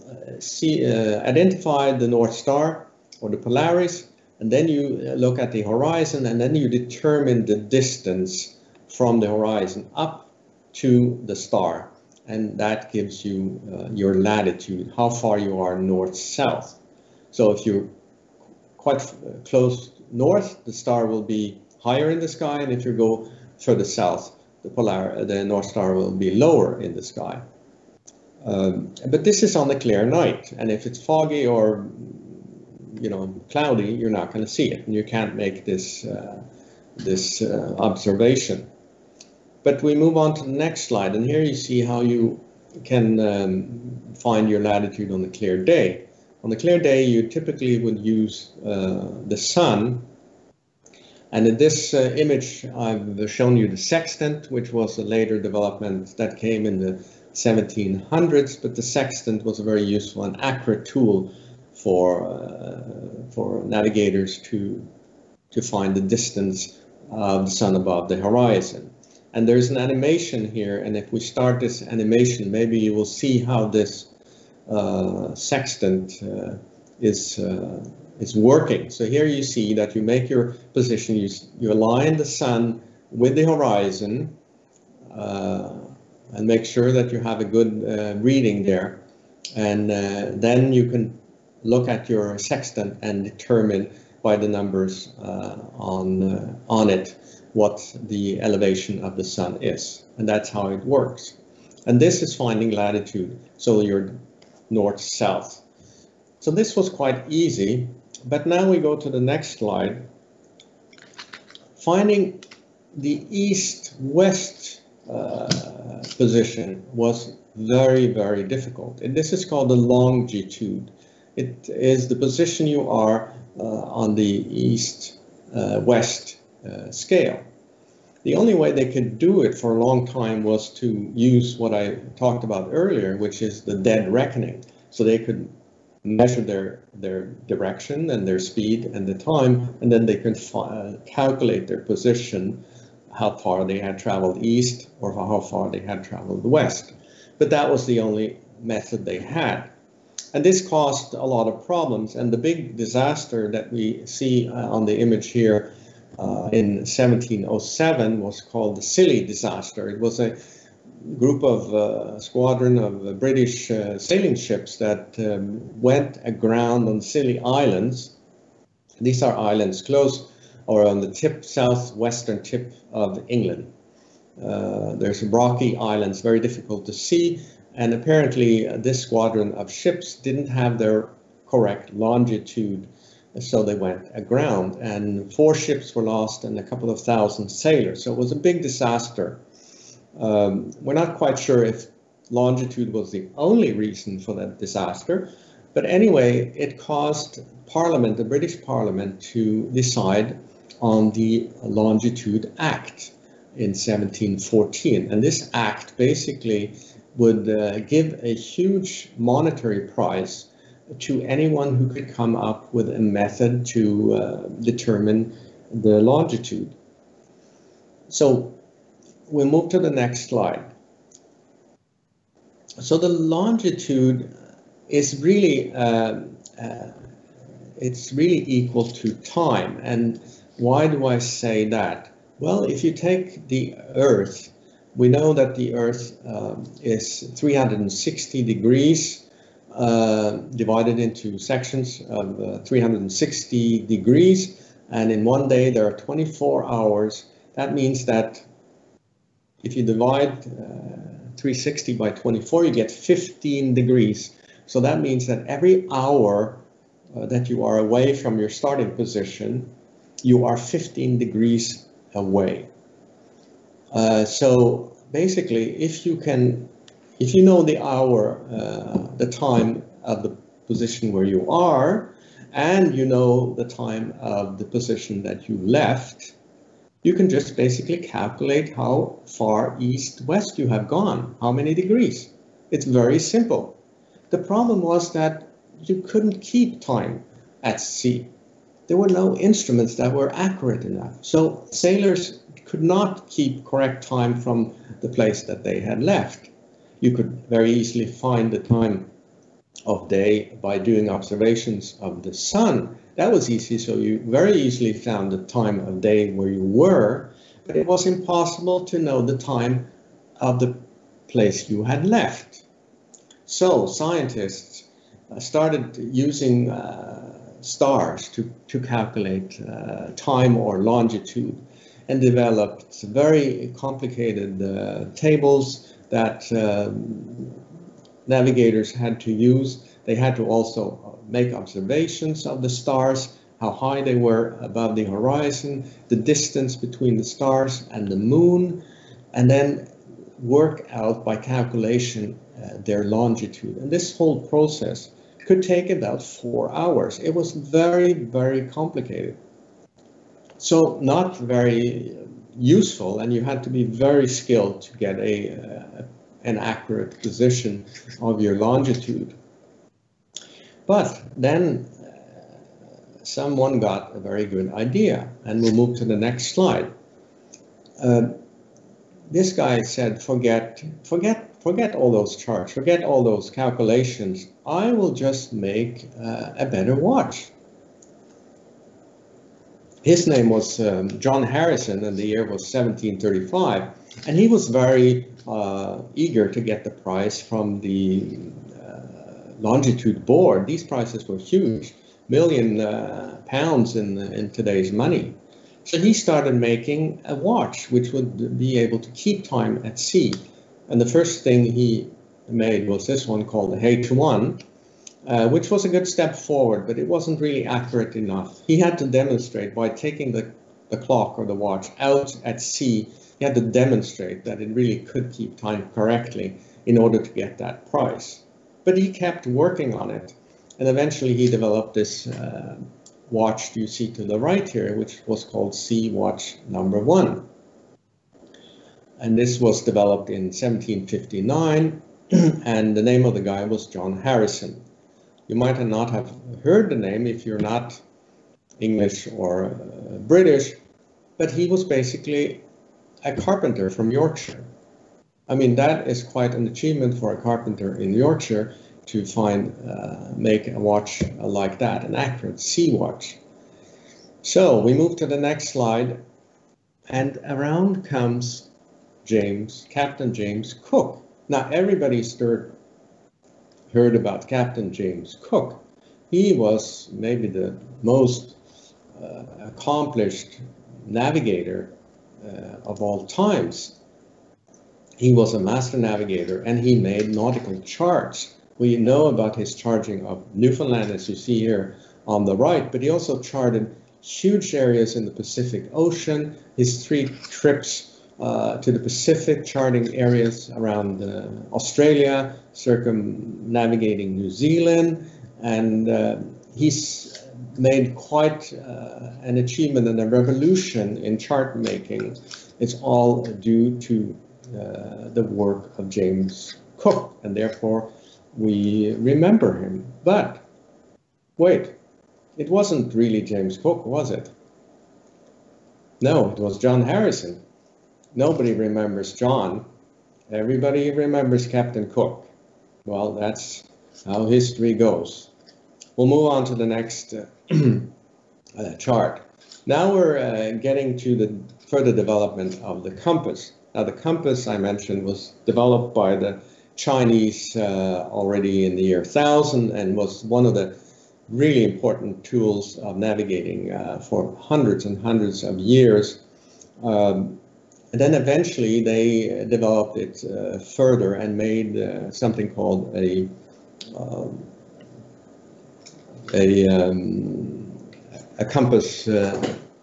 identify the North Star or the Polaris, and then you look at the horizon, and then you determine the distance from the horizon up to the star, and that gives you your latitude, how far you are north-south. So if you're quite close north, the star will be higher in the sky, and if you go further south, the North Star will be lower in the sky. But this is on a clear night, and if it's foggy or cloudy, you're not going to see it, and you can't make this observation. But we move on to the next slide, and here you see how you can find your latitude on a clear day. On a clear day, you typically would use the sun. And in this image, I've shown you the sextant, which was a later development that came in the 1700s. But the sextant was a very useful and accurate tool for navigators to find the distance of the sun above the horizon. And there's an animation here, and if we start this animation, maybe you will see how this sextant is working. So here you see that you make your position, you align the sun with the horizon, and make sure that you have a good reading there. And then you can look at your sextant and determine by the numbers on it what the elevation of the sun is. And that's how it works. And this is finding latitude, so you're north-south. So this was quite easy, but now we go to the next slide. Finding the east-west position was very, very difficult. And this is called the longitude. It is the position you are on the east-west scale. The only way they could do it for a long time was to use what I talked about earlier, which is the dead reckoning. So they could measure their direction and their speed and the time, and then they could calculate their position, how far they had traveled east or how far they had traveled west. But that was the only method they had. And this caused a lot of problems. And the big disaster that we see on the image here in 1707 was called the Scilly disaster. It was group of squadron of British sailing ships that went aground on Scilly Islands. These are islands close or on the southwestern tip of England. There's rocky islands, very difficult to see, and apparently this squadron of ships didn't have their correct longitude, so they went aground, and 4 ships were lost and a couple of thousand sailors. So it was a big disaster. We're not quite sure if longitude was the only reason for that disaster, but anyway, it caused Parliament, the British Parliament, to decide on the Longitude Act in 1714. And this act basically would give a huge monetary prize to anyone who could come up with a method to determine the longitude. So we'll move to the next slide. So the longitude is really it's really equal to time. And why do I say that? Well, if you take the Earth, we know that the Earth is 360 degrees divided into sections of 360 degrees, and in one day there are 24 hours. That means that if you divide 360 by 24, you get 15 degrees. So that means that every hour that you are away from your starting position, you are 15 degrees away. So basically, if you know the hour, the time of the position where you are, and you know the time of the position that you left, you can just basically calculate how far east-west you have gone, how many degrees. It's very simple. The problem was that you couldn't keep time at sea. There were no instruments that were accurate enough. So sailors could not keep correct time from the place that they had left. You could very easily find the time of day by doing observations of the sun. That was easy, so you very easily found the time of day where you were, but it was impossible to know the time of the place you had left. So scientists started using stars to calculate time or longitude, and developed very complicated tables that navigators had to use. They had to also make observations of the stars, how high they were above the horizon, the distance between the stars and the moon, and then work out by calculation their longitude. And this whole process could take about 4 hours. It was very, very complicated. So not very useful, and you had to be very skilled to get an accurate position of your longitude. But then someone got a very good idea, and we'll move to the next slide. This guy said, forget all those charts, forget all those calculations. I will just make a better watch. His name was John Harrison, and the year was 1735. And he was very eager to get the prize from the longitude board. These prizes were huge, £1,000,000 in today's money. So he started making a watch which would be able to keep time at sea. And the first thing he made was this one called the H1, which was a good step forward, but it wasn't really accurate enough. He had to demonstrate by taking the clock or the watch out at sea. He had to demonstrate that it really could keep time correctly in order to get that prize. But he kept working on it, and eventually he developed this watch you see to the right here, which was called Sea Watch number 1. And this was developed in 1759, and the name of the guy was John Harrison. You might not have heard the name if you're not English or British, but he was basically a carpenter from Yorkshire. I mean, that is quite an achievement for a carpenter in Yorkshire to make a watch like that, an accurate sea watch. So we move to the next slide, and around comes Captain James Cook. Now, everybody heard about Captain James Cook. He was maybe the most accomplished navigator of all times. He was a master navigator and he made nautical charts. We know about his charting of Newfoundland, as you see here on the right, but he also charted huge areas in the Pacific Ocean. His 3 trips to the Pacific, charting areas around Australia, circumnavigating New Zealand, and he's made quite an achievement and a revolution in chart making. It's all due to the work of James Cook, and therefore we remember him. But wait, it wasn't really James Cook, was it? No, it was John Harrison. Nobody remembers John. Everybody remembers Captain Cook. Well, that's how history goes. We'll move on to the next chart. Now we're getting to the further development of the compass. Now, the compass I mentioned was developed by the Chinese already in the year 1000 and was one of the really important tools of navigating for hundreds and hundreds of years. And then eventually they developed it further and made something called a compass,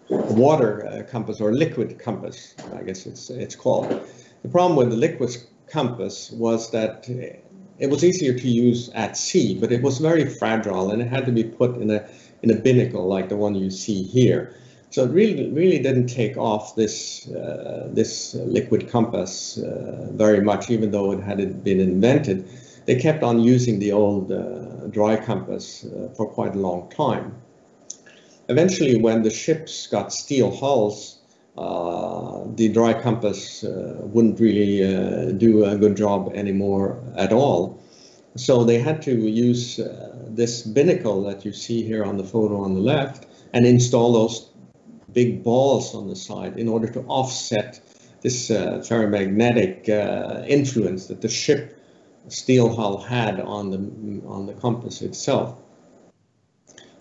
water compass or liquid compass, I guess it's called. The problem with the liquid compass was that it was easier to use at sea, but it was very fragile and it had to be put in a binnacle like the one you see here. So it really didn't take off this liquid compass very much, even though it had been invented. They kept on using the old dry compass for quite a long time. Eventually, when the ships got steel hulls, the dry compass wouldn't really do a good job anymore at all. So they had to use this binnacle that you see here on the photo on the left and install those big balls on the side in order to offset this ferromagnetic influence that the ship steel hull had on the compass itself.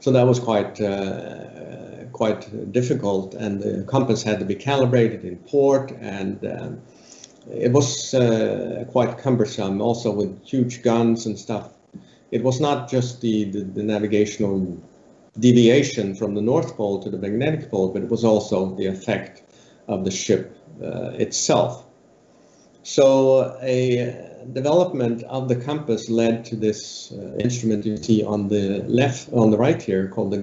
So that was quite difficult, and the compass had to be calibrated in port, and it was quite cumbersome, also with huge guns and stuff. It was not just the navigational deviation from the North Pole to the magnetic pole, but it was also the effect of the ship itself. So a development of the compass led to this instrument you see on the right here, called the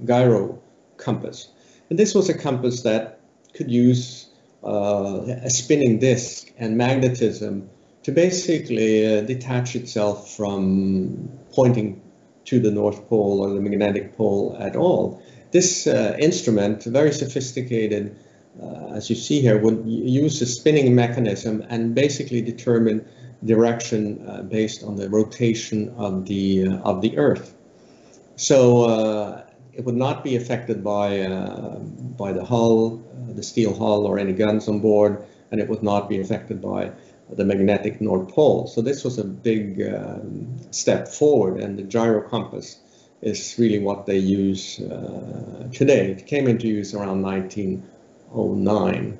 gyro compass. And this was a compass that could use a spinning disc and magnetism to basically detach itself from pointing to the North Pole or the magnetic pole at all. This instrument, very sophisticated, as you see here, would use a spinning mechanism and basically determine direction based on the rotation of the Earth. So it would not be affected by the hull, the steel hull, or any guns on board, and it would not be affected by the magnetic North Pole. So this was a big step forward, and the gyro compass is really what they use today. It came into use around 1909,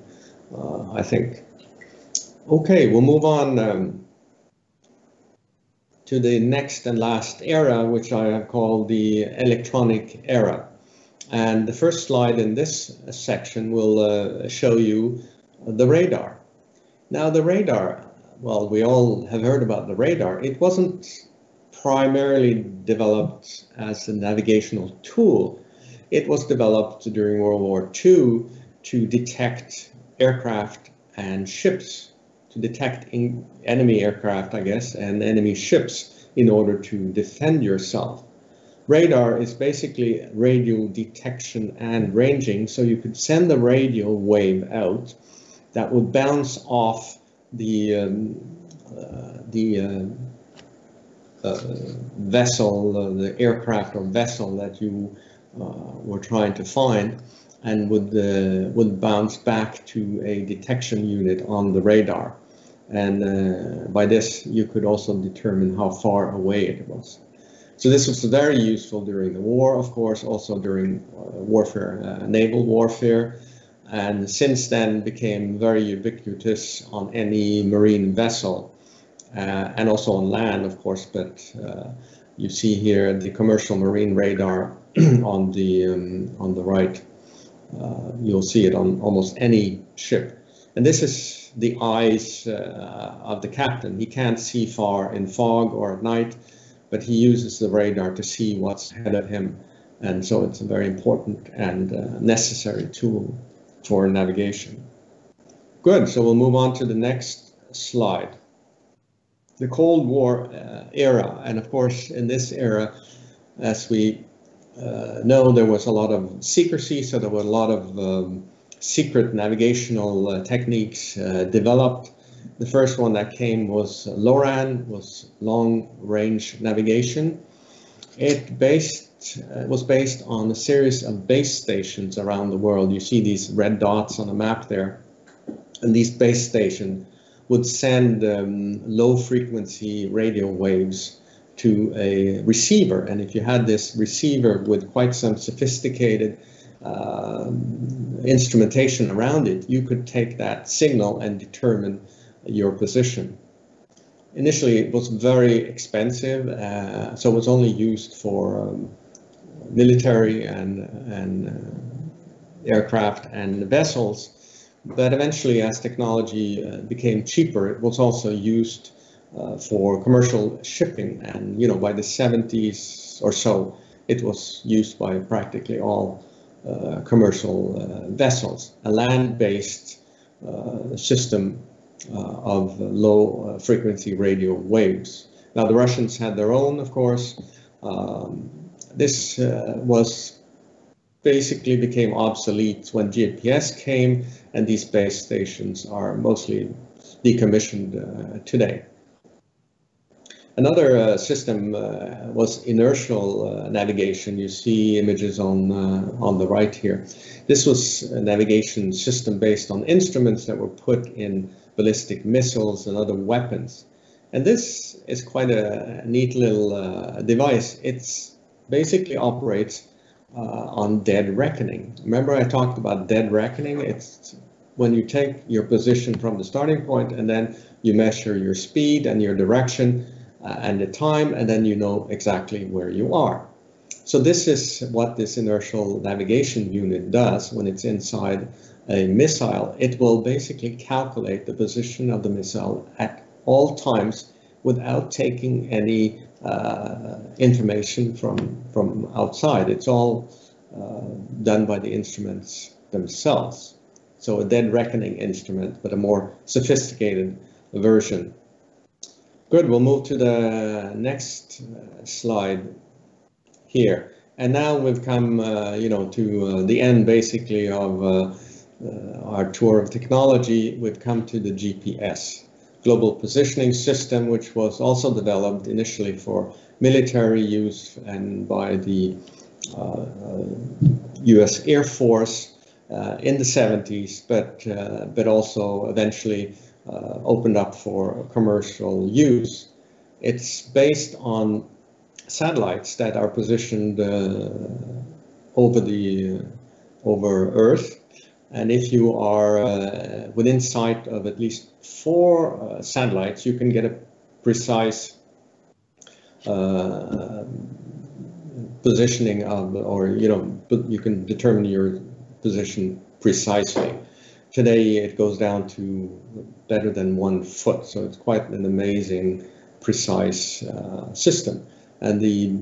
I think. Okay, we'll move on to the next and last era, which I have called the electronic era. And the first slide in this section will show you the radar. Now the radar, well, we all have heard about the radar. It wasn't primarily developed as a navigational tool. It was developed during World War II to detect aircraft and ships, to detect enemy aircraft, I guess, and enemy ships in order to defend yourself. Radar is basically radio detection and ranging, so you could send a radio wave out that would bounce off the vessel, the aircraft or vessel that you were trying to find, and would bounce back to a detection unit on the radar. And by this, you could also determine how far away it was. So this was very useful during the war, of course, also during warfare, naval warfare, and since then became very ubiquitous on any marine vessel, and also on land, of course. But you see here the commercial marine radar on the right. You'll see it on almost any ship. And this is the eyes of the captain. He can't see far in fog or at night, but he uses the radar to see what's ahead of him. And so it's a very important and necessary tool for navigation. Good, so we'll move on to the next slide. The Cold War era, and of course in this era, as we know, there was a lot of secrecy, so there were a lot of secret navigational techniques developed. The first one that came was LORAN, was long-range navigation. It was based on a series of base stations around the world. You see these red dots on the map there, and these base stations would send low-frequency radio waves to a receiver. And if you had this receiver with quite some sophisticated instrumentation around it, you could take that signal and determine your position. Initially, it was very expensive, so it was only used for military and aircraft and vessels. But eventually, as technology became cheaper, it was also used for commercial shipping. And by the 70s or so, it was used by practically all commercial vessels. A land-based system of low frequency radio waves. Now the Russians had their own, of course. This was basically became obsolete when GPS came, and these base stations are mostly decommissioned today. Another system was inertial navigation. You see images on the right here. This was a navigation system based on instruments that were put in ballistic missiles and other weapons. And this is quite a neat little device. It's basically operates on dead reckoning. Remember I talked about dead reckoning? It's when you take your position from the starting point and then you measure your speed and your direction and the time, and then you know exactly where you are. So this is what this inertial navigation unit does when it's inside a missile. It will basically calculate the position of the missile at all times without taking any information from outside. It's all done by the instruments themselves. So a dead reckoning instrument, but a more sophisticated version. Good, we'll move to the next slide here. And now we've come, to the end basically of our tour of technology. We've come to the GPS, Global Positioning System, which was also developed initially for military use and by the US Air Force in the 70s, but also eventually opened up for commercial use. It's based on satellites that are positioned over Earth, and if you are within sight of at least 4 satellites, you can get a precise positioning of, or you can determine your position precisely. Today it goes down to better than 1 foot, so it's quite an amazing, precise system. And the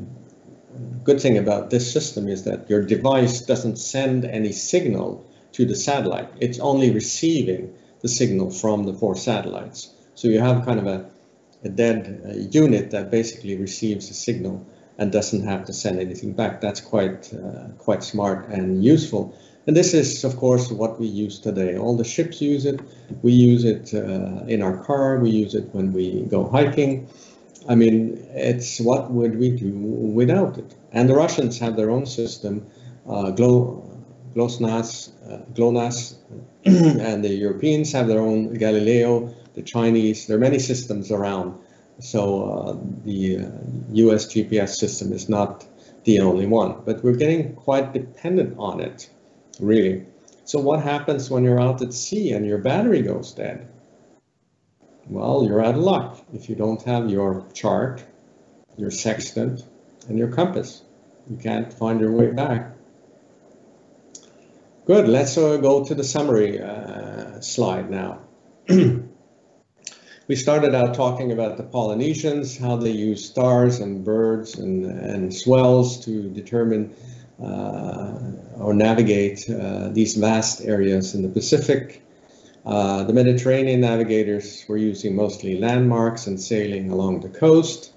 good thing about this system is that your device doesn't send any signal to the satellite. It's only receiving the signal from the 4 satellites. So you have kind of a dead unit that basically receives a signal and doesn't have to send anything back. That's quite smart and useful. And this is, of course, what we use today. All the ships use it. We use it in our car. We use it when we go hiking. I mean, it's what would we do without it? And the Russians have their own system, Global GLONASS, and the Europeans have their own Galileo, the Chinese, there are many systems around. So the US GPS system is not the only one, but we're getting quite dependent on it, really. So what happens when you're out at sea and your battery goes dead? Well, you're out of luck if you don't have your chart, your sextant, and your compass. You can't find your way back. Good, let's go to the summary slide now. We started out talking about the Polynesians, how they use stars and birds and swells to determine or navigate these vast areas in the Pacific. The Mediterranean navigators were using mostly landmarks and sailing along the coast.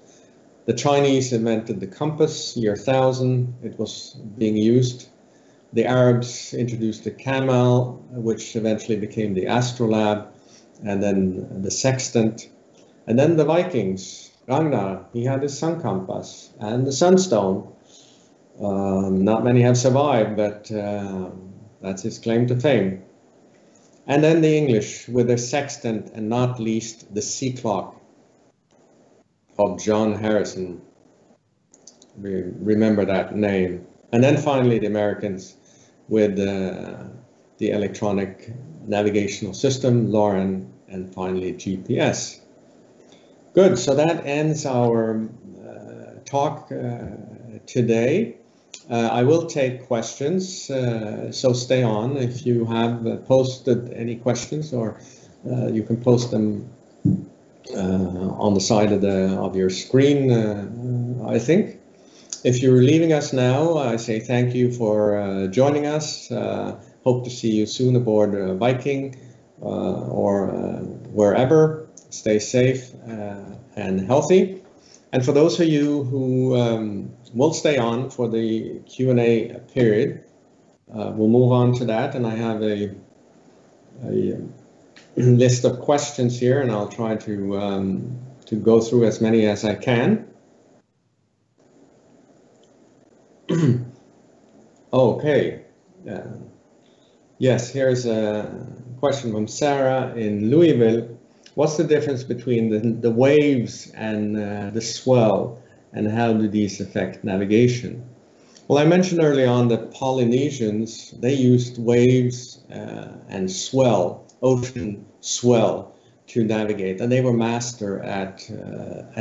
The Chinese invented the compass, year 1000, it was being used. The Arabs introduced the camel, which eventually became the astrolabe, and then the sextant. And then the Vikings, Ragnar, he had his sun compass and the sunstone. Not many have survived, but that's his claim to fame. And then the English with their sextant, and not least the sea clock of John Harrison. We remember that name. And then finally the Americans with the electronic navigational system, Lauren, and finally GPS. Good, so that ends our talk today. I will take questions, so stay on if you have posted any questions, or you can post them on the side of your screen, I think. If you're leaving us now, I say thank you for joining us. Hope to see you soon aboard Viking or wherever. Stay safe and healthy. And for those of you who will stay on for the Q&A period, we'll move on to that. And I have a list of questions here, and I'll try to go through as many as I can. Okay. Yes, here's a question from Sarah in Louisville. What's the difference between the waves and the swell, and how do these affect navigation? Well, I mentioned early on that Polynesians, they used waves and swell, ocean swell, to navigate, and they were master at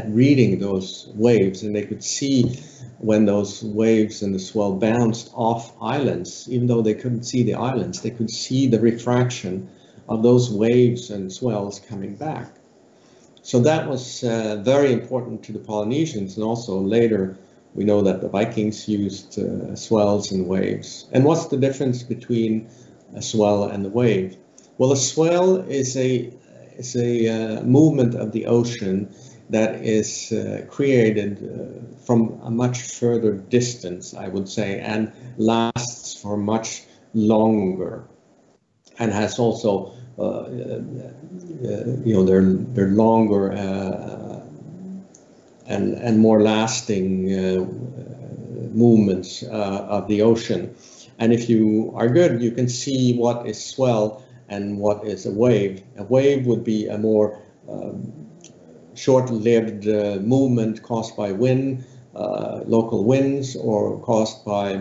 reading those waves, and they could see when those waves and the swell bounced off islands. Even though they couldn't see the islands, they could see the refraction of those waves and swells coming back. So that was very important to the Polynesians, and also later we know that the Vikings used swells and waves. And what's the difference between a swell and the wave? Well, a swell is a movement of the ocean that is created from a much further distance, I would say, and lasts for much longer, and has also, they're longer and more lasting movements of the ocean. And if you are good, you can see what is swell and what is a wave. A wave would be a more short-lived movement caused by wind, local winds, or caused by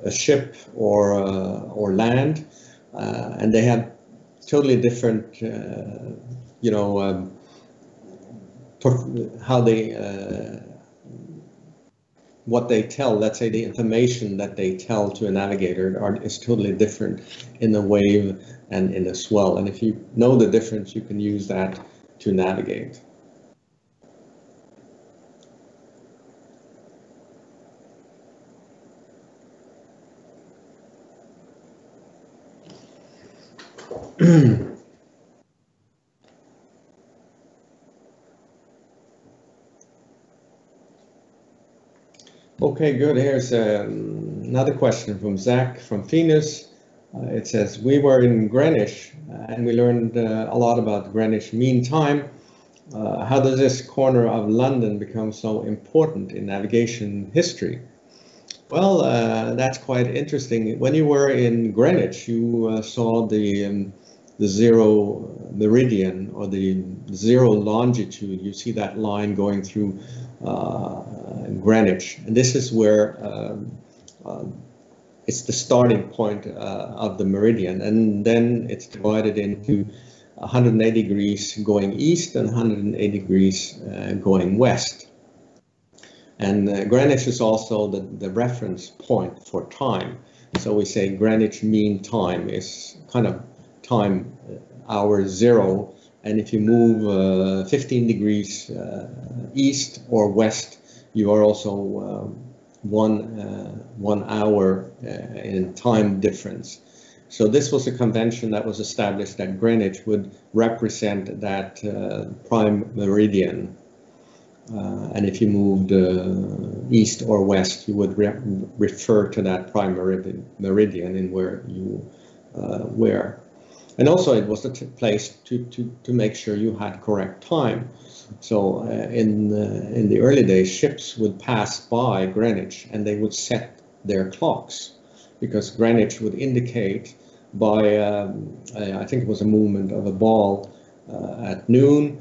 a ship or land, and they have totally different, how they what they tell. Let's say the information that they tell to a navigator is totally different in a wave and in a swell. And if you know the difference, you can use that to navigate. Okay, good. Here's another question from Zach from Venus. It says, we were in Greenwich and we learned a lot about Greenwich Mean Time. How does this corner of London become so important in navigation history? Well, that's quite interesting. When you were in Greenwich, you saw the zero meridian or the zero longitude. You see that line going through Greenwich, and this is where uh, it's the starting point of the meridian, and then it's divided into 180 degrees going east and 180 degrees going west. And Greenwich is also the reference point for time. So we say Greenwich Mean Time is kind of time hour zero. And if you move 15 degrees east or west, you are also 1 hour in time difference. So this was a convention that was established that Greenwich would represent that prime meridian. And if you moved east or west, you would refer to that prime meridian in where you were. And also it was the place to make sure you had correct time. So in the early days, ships would pass by Greenwich and they would set their clocks, because Greenwich would indicate by, I think it was a movement of a ball at noon,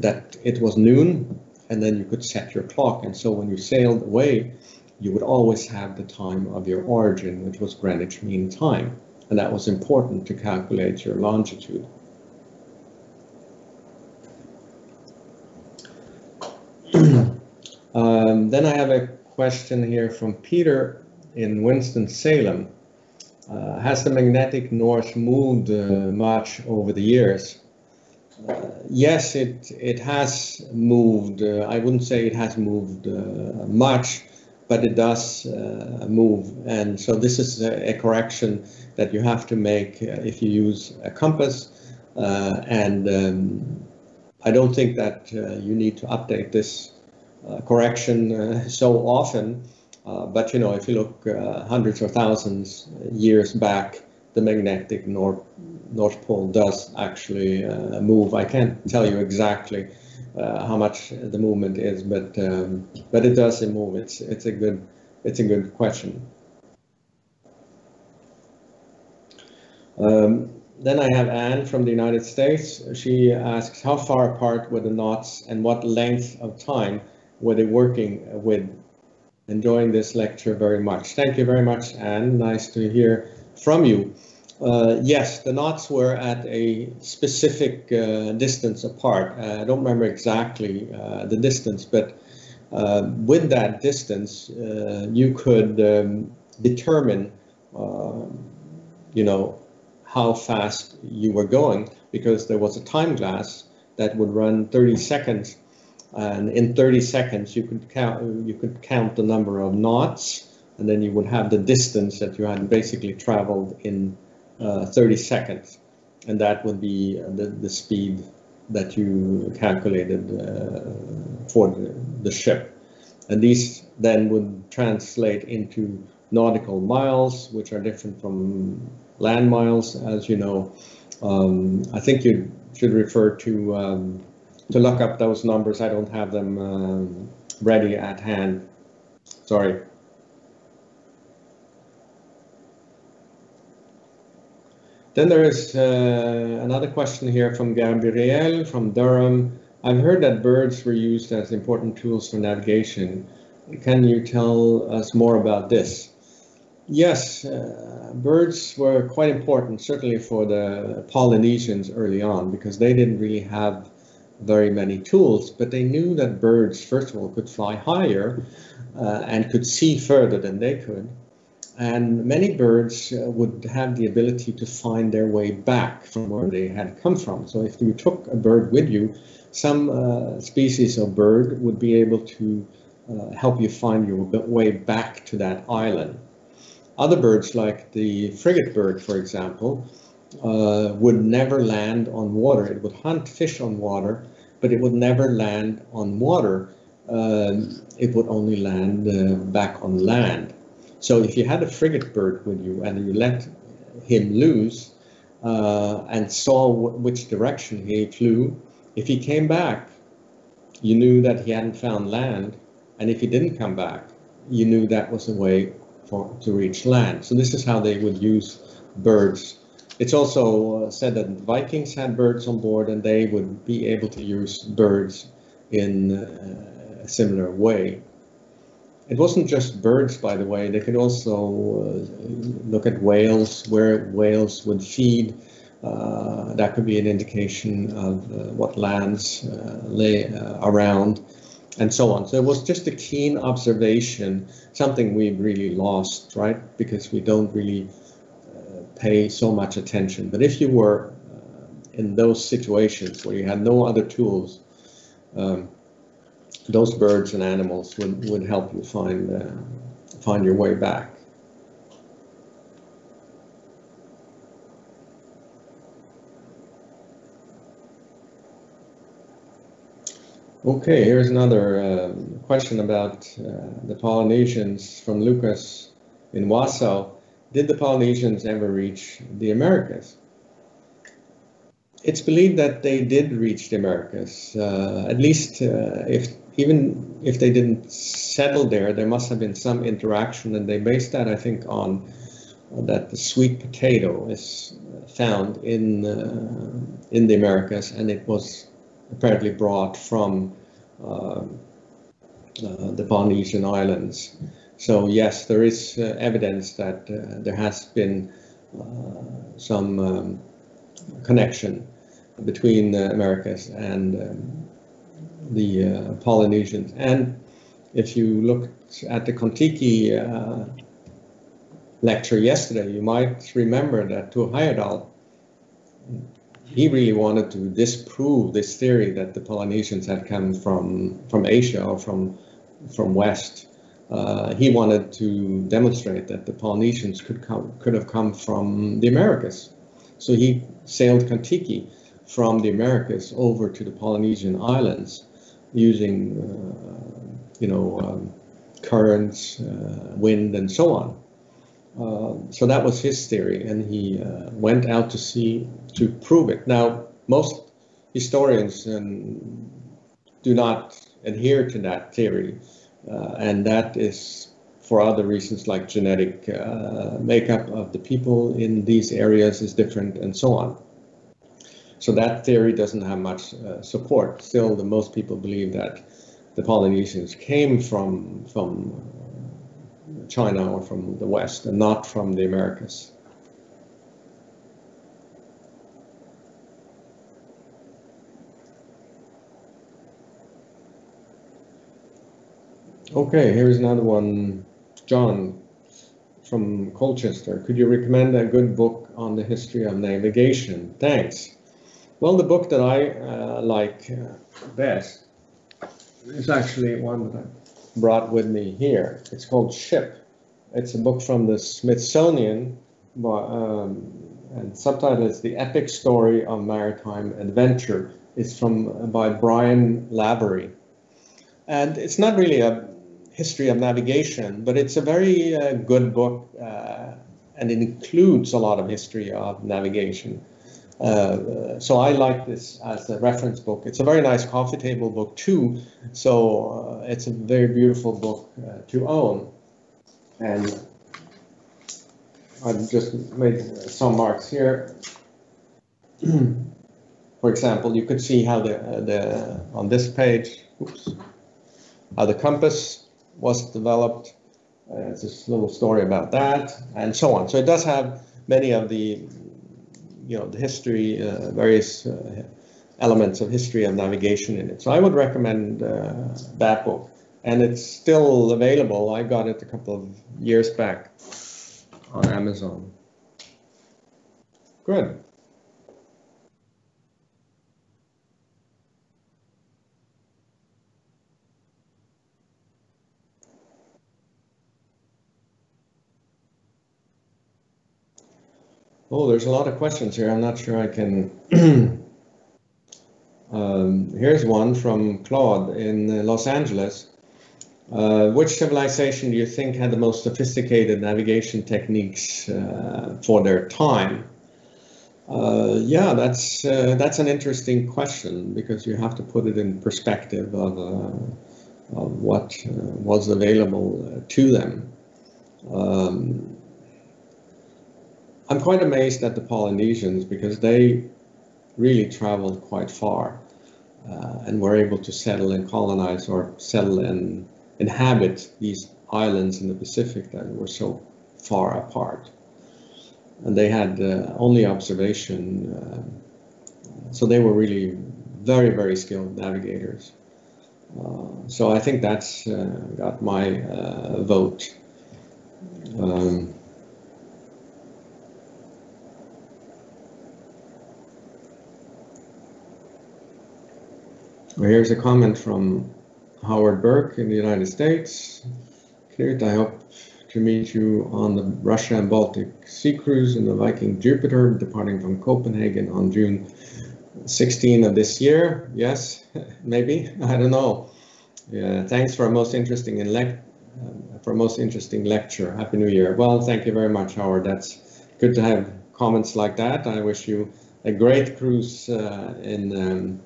that it was noon, and then you could set your clock. And so when you sailed away, you would always have the time of your origin, which was Greenwich Mean Time. And that was important to calculate your longitude. Then I have a question here from Peter in Winston-Salem. Has the magnetic north moved much over the years? Yes, it has moved. I wouldn't say it has moved much, but it does move. And so this is a correction that you have to make if you use a compass. And I don't think that you need to update this correction so often. But you know, if you look hundreds or thousands years back, the magnetic North Pole does actually move. I can't tell you exactly how much the movement is, but it does move. It's a good question. Then I have Anne from the United States. She asks, how far apart were the knots and what length of time were they working with? Enjoying this lecture very much. Thank you very much, Anne. Nice to hear from you. Yes, the knots were at a specific distance apart. I don't remember exactly the distance, but with that distance, you could determine, you know, how fast you were going, because there was a time glass that would run 30 seconds. And in 30 seconds, you could count the number of knots, and then you would have the distance that you had basically traveled in 30 seconds. And that would be the speed that you calculated for the ship. And these then would translate into nautical miles, which are different from land miles, as you know. I think you should refer to look up those numbers. I don't have them ready at hand. Sorry. Then there is another question here from Gabrielle from Durham. I've heard that birds were used as important tools for navigation. Can you tell us more about this? Yes, birds were quite important, certainly for the Polynesians early on, because they didn't really have very many tools, but they knew that birds, first of all, could fly higher and could see further than they could. And many birds would have the ability to find their way back from where they had come from. So if you took a bird with you, some species of bird would be able to help you find your way back to that island. Other birds, like the frigate bird, for example, would never land on water. It would hunt fish on water, but it would never land on water. It would only land back on land. So if you had a frigate bird with you and you let him loose and saw which direction he flew, if he came back, you knew that he hadn't found land. And if he didn't come back, you knew that was a way to reach land. So this is how they would use birds. It's also said that Vikings had birds on board, and they would be able to use birds in a similar way. It wasn't just birds, by the way. They could also look at whales, where whales would feed. That could be an indication of what lands lay around, and so on. So it was just a keen observation, something we've really lost, right? Because we don't really pay so much attention. But if you were in those situations where you had no other tools, those birds and animals would help you find your way back. Okay, here's another question about the Polynesians from Lucas in Wasau. Did the Polynesians ever reach the Americas? It's believed that they did reach the Americas, at least even if they didn't settle there must have been some interaction, and they based that, I think, on that the sweet potato is found in the Americas, and it was apparently brought from the Polynesian islands. So yes, there is evidence that there has been some connection between the Americas and the Polynesians. And if you looked at the Kon-Tiki lecture yesterday, you might remember that Tur Heyerdahl, he really wanted to disprove this theory that the Polynesians had come from Asia or from West. He wanted to demonstrate that the Polynesians could have come from the Americas. So he sailed Kon-Tiki from the Americas over to the Polynesian islands using, currents, wind, and so on. So that was his theory, and he went out to sea to prove it. Now, most historians do not adhere to that theory, and that is for other reasons, like genetic makeup of the people in these areas is different, and so on. So that theory doesn't have much support. Still, most people believe that the Polynesians came from China or from the West, and not from the Americas. Okay, here's another one. John from Colchester. Could you recommend a good book on the history of navigation? Thanks. Well, the book that I like best is actually one that I brought with me here. It's called Ship. It's a book from the Smithsonian, and subtitle is The Epic Story of Maritime Adventure. It's by Brian Lavery. And it's not really a history of navigation, but it's a very good book, and it includes a lot of history of navigation. So I like this as a reference book. It's a very nice coffee table book too, so it's a very beautiful book to own. And I've just made some marks here. For example, you could see how on this page, how the compass was developed. It's this little story about that, and so on. So it does have many of the the history, various elements of history of navigation in it. So I would recommend that book, and it's still available. I got it a couple of years back on Amazon. Good. Oh, there's a lot of questions here. I'm not sure I can. Here's one from Claude in Los Angeles. Which civilization do you think had the most sophisticated navigation techniques for their time? Yeah, that's an interesting question, because you have to put it in perspective of of what was available to them. I'm quite amazed at the Polynesians because they really traveled quite far and were able to settle and colonize or settle and inhabit these islands in the Pacific that were so far apart. And they had only observation, so they were really very, very skilled navigators. So I think that's got my vote. Here's a comment from Howard Burke in the United States. Knut, I hope to meet you on the Russia and Baltic Sea cruise in the Viking Jupiter, departing from Copenhagen on June 16 of this year. Yes, maybe, I don't know. Yeah, thanks for a most interesting lecture. Happy New Year. Well, thank you very much, Howard. That's good to have comments like that. I wish you a great cruise in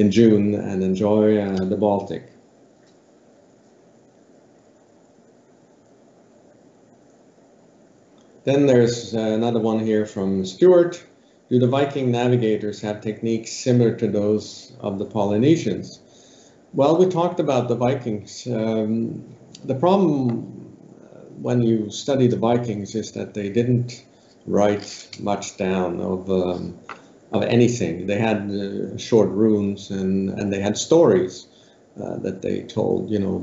June and enjoy the Baltic. Then there's another one here from Stuart. Do the Viking navigators have techniques similar to those of the Polynesians? Well, we talked about the Vikings. The problem when you study the Vikings is that they didn't write much down of anything. They had short runes and they had stories that they told, you know,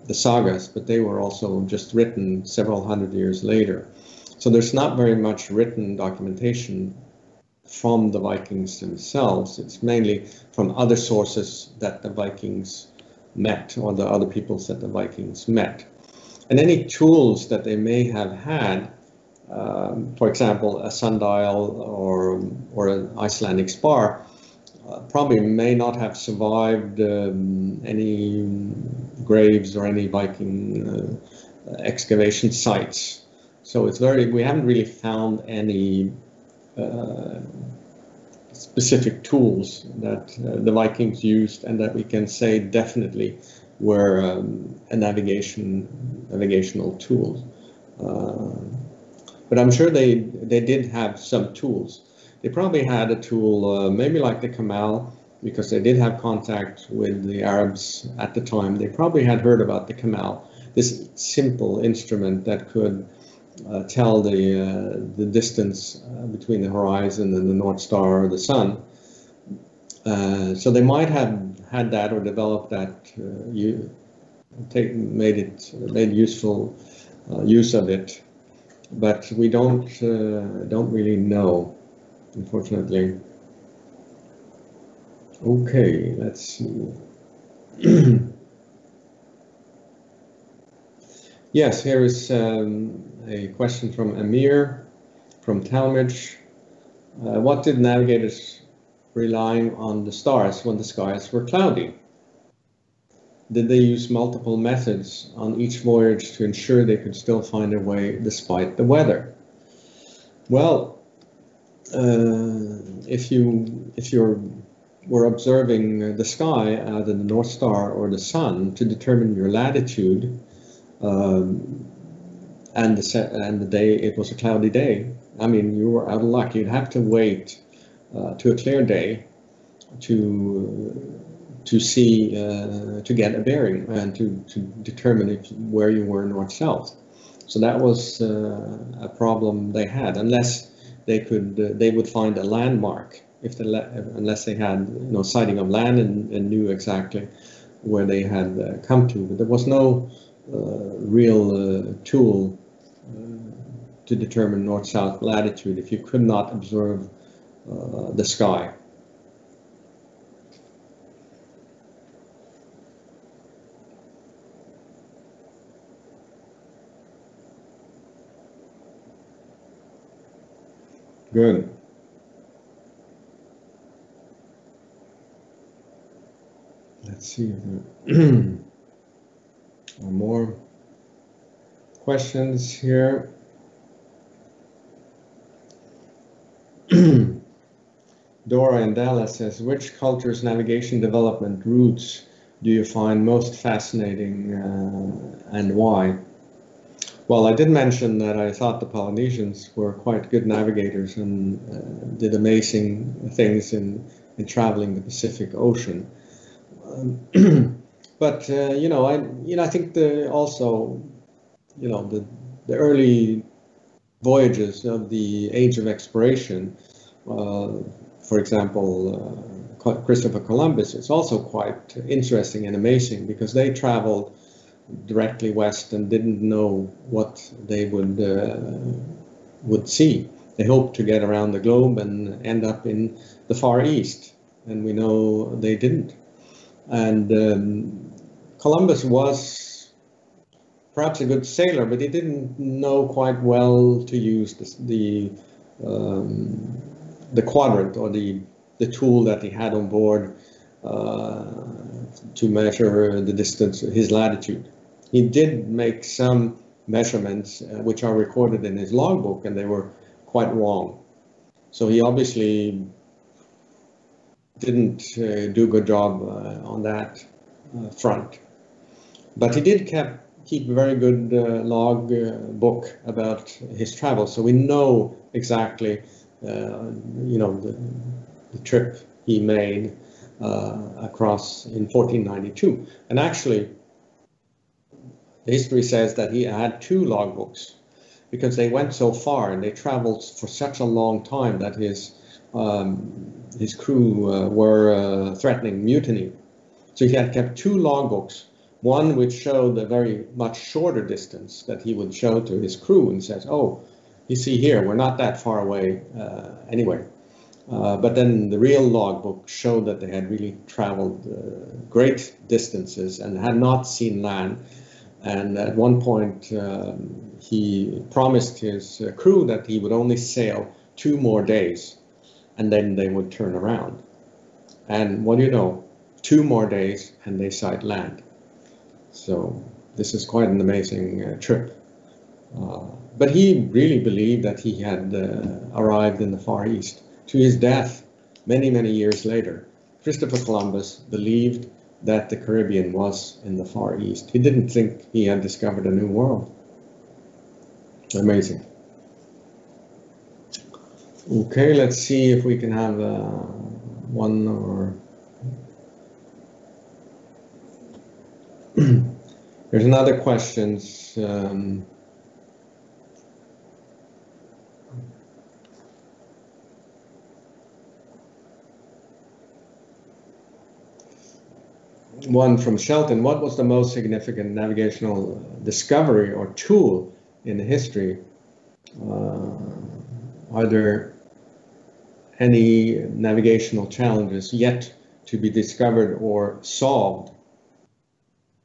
the sagas, but they were also just written several hundred years later. So there's not very much written documentation from the Vikings themselves. It's mainly from other sources that the Vikings met, or the other peoples that the Vikings met. And any tools that they may have had, for example, a sundial or an Icelandic spar, probably may not have survived any graves or any Viking excavation sites. So it's we haven't really found any specific tools that the Vikings used and that we can say definitely were a navigational tool. But I'm sure they did have some tools. They probably had a tool, maybe like the Kamal, because they did have contact with the Arabs at the time. They probably had heard about the Kamal, this simple instrument that could tell the distance between the horizon and the North Star or the sun. So they might have had that or developed that, made useful use of it, but we don't really know, unfortunately. Okay, let's see. Yes, here is a question from Amir from Talmadge. What did navigators relying on the stars when the skies were cloudy? Did they use multiple methods on each voyage to ensure they could still find their way despite the weather? Well, if you were observing the sky, either the North Star or the sun, to determine your latitude, and the day it was a cloudy day, I mean, you were out of luck. You'd have to wait to a clear day to see, to get a bearing and to determine where you were north-south. So that was a problem they had, unless they would find a landmark, unless they had, you know, sighting of land and knew exactly where they had come to. But there was no real tool to determine north-south latitude if you could not observe the sky. Good. Let's see if there are more questions here. Dora in Dallas says, which culture's navigation development routes do you find most fascinating and why? Well, I did mention that I thought the Polynesians were quite good navigators and did amazing things in traveling the Pacific Ocean. But I think also the early voyages of the age of exploration, for example, Christopher Columbus, is also quite interesting and amazing because they traveled directly west and didn't know what they would see. They hoped to get around the globe and end up in the Far East, and we know they didn't. And Columbus was perhaps a good sailor, but he didn't know quite well to use the quadrant, or the tool that he had on board to measure the distance, his latitude. He did make some measurements which are recorded in his logbook, and they were quite wrong. So he obviously didn't do a good job on that front. But he did keep a very good log book about his travels, so we know exactly the trip he made across in 1492. And actually, the history says that he had 2 logbooks because they went so far and they traveled for such a long time that his crew were threatening mutiny. So he had kept 2 logbooks, one which showed a very much shorter distance that he would show to his crew and says, oh, you see here, we're not that far away anyway. But then the real logbook showed that they had really traveled great distances and had not seen land. And at one point, he promised his crew that he would only sail 2 more days, and then they would turn around. And what do you know? 2 more days, and they sight land. So this is quite an amazing trip. But he really believed that he had arrived in the Far East. To his death, many, many years later, Christopher Columbus believed that the Caribbean was in the Far East. He didn't think he had discovered a new world. Amazing. Okay, let's see if we can have one or... There's another question. One from Shelton. What was the most significant navigational discovery or tool in history? Are there any navigational challenges yet to be discovered or solved?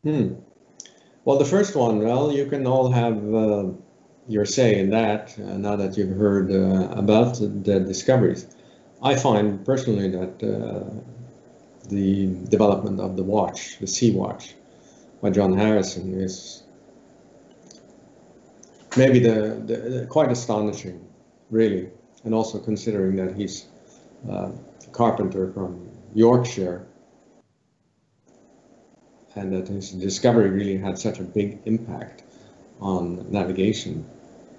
Well, the first one, well, you can all have your say in that now that you've heard about the discoveries. I find personally that the development of the watch, the sea watch by John Harrison, is maybe the quite astonishing, really, and also considering that he's a carpenter from Yorkshire, and that his discovery really had such a big impact on navigation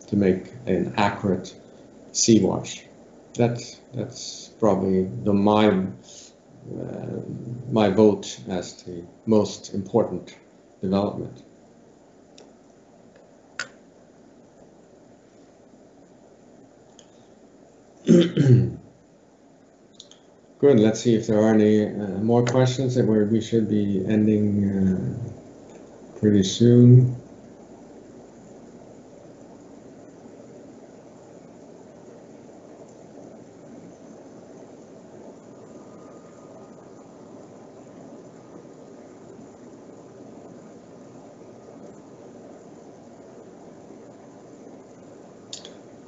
to make an accurate sea watch. That's probably my vote as the most important development. Good. Let's see if there are any more questions. That we should be ending pretty soon.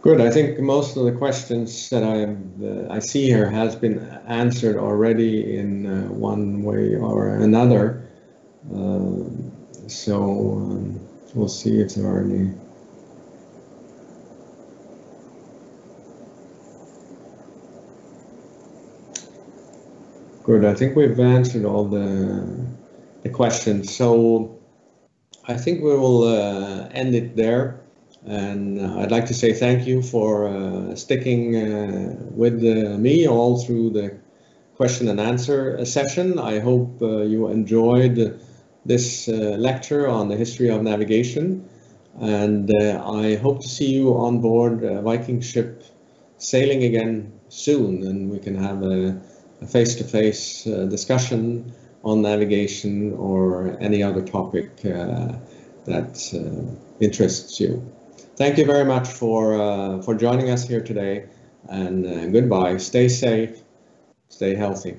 Good. I think most of the questions that I see here has been answered already in one way or another. So we'll see if there are any. Good. I think we've answered all the the questions. So I think we will end it there. And I'd like to say thank you for sticking with me all through the question and answer session. I hope you enjoyed this lecture on the history of navigation. And I hope to see you on board a Viking ship sailing again soon, and we can have a face-to-face discussion on navigation or any other topic that interests you. Thank you very much for joining us here today, and goodbye. Stay safe, stay healthy.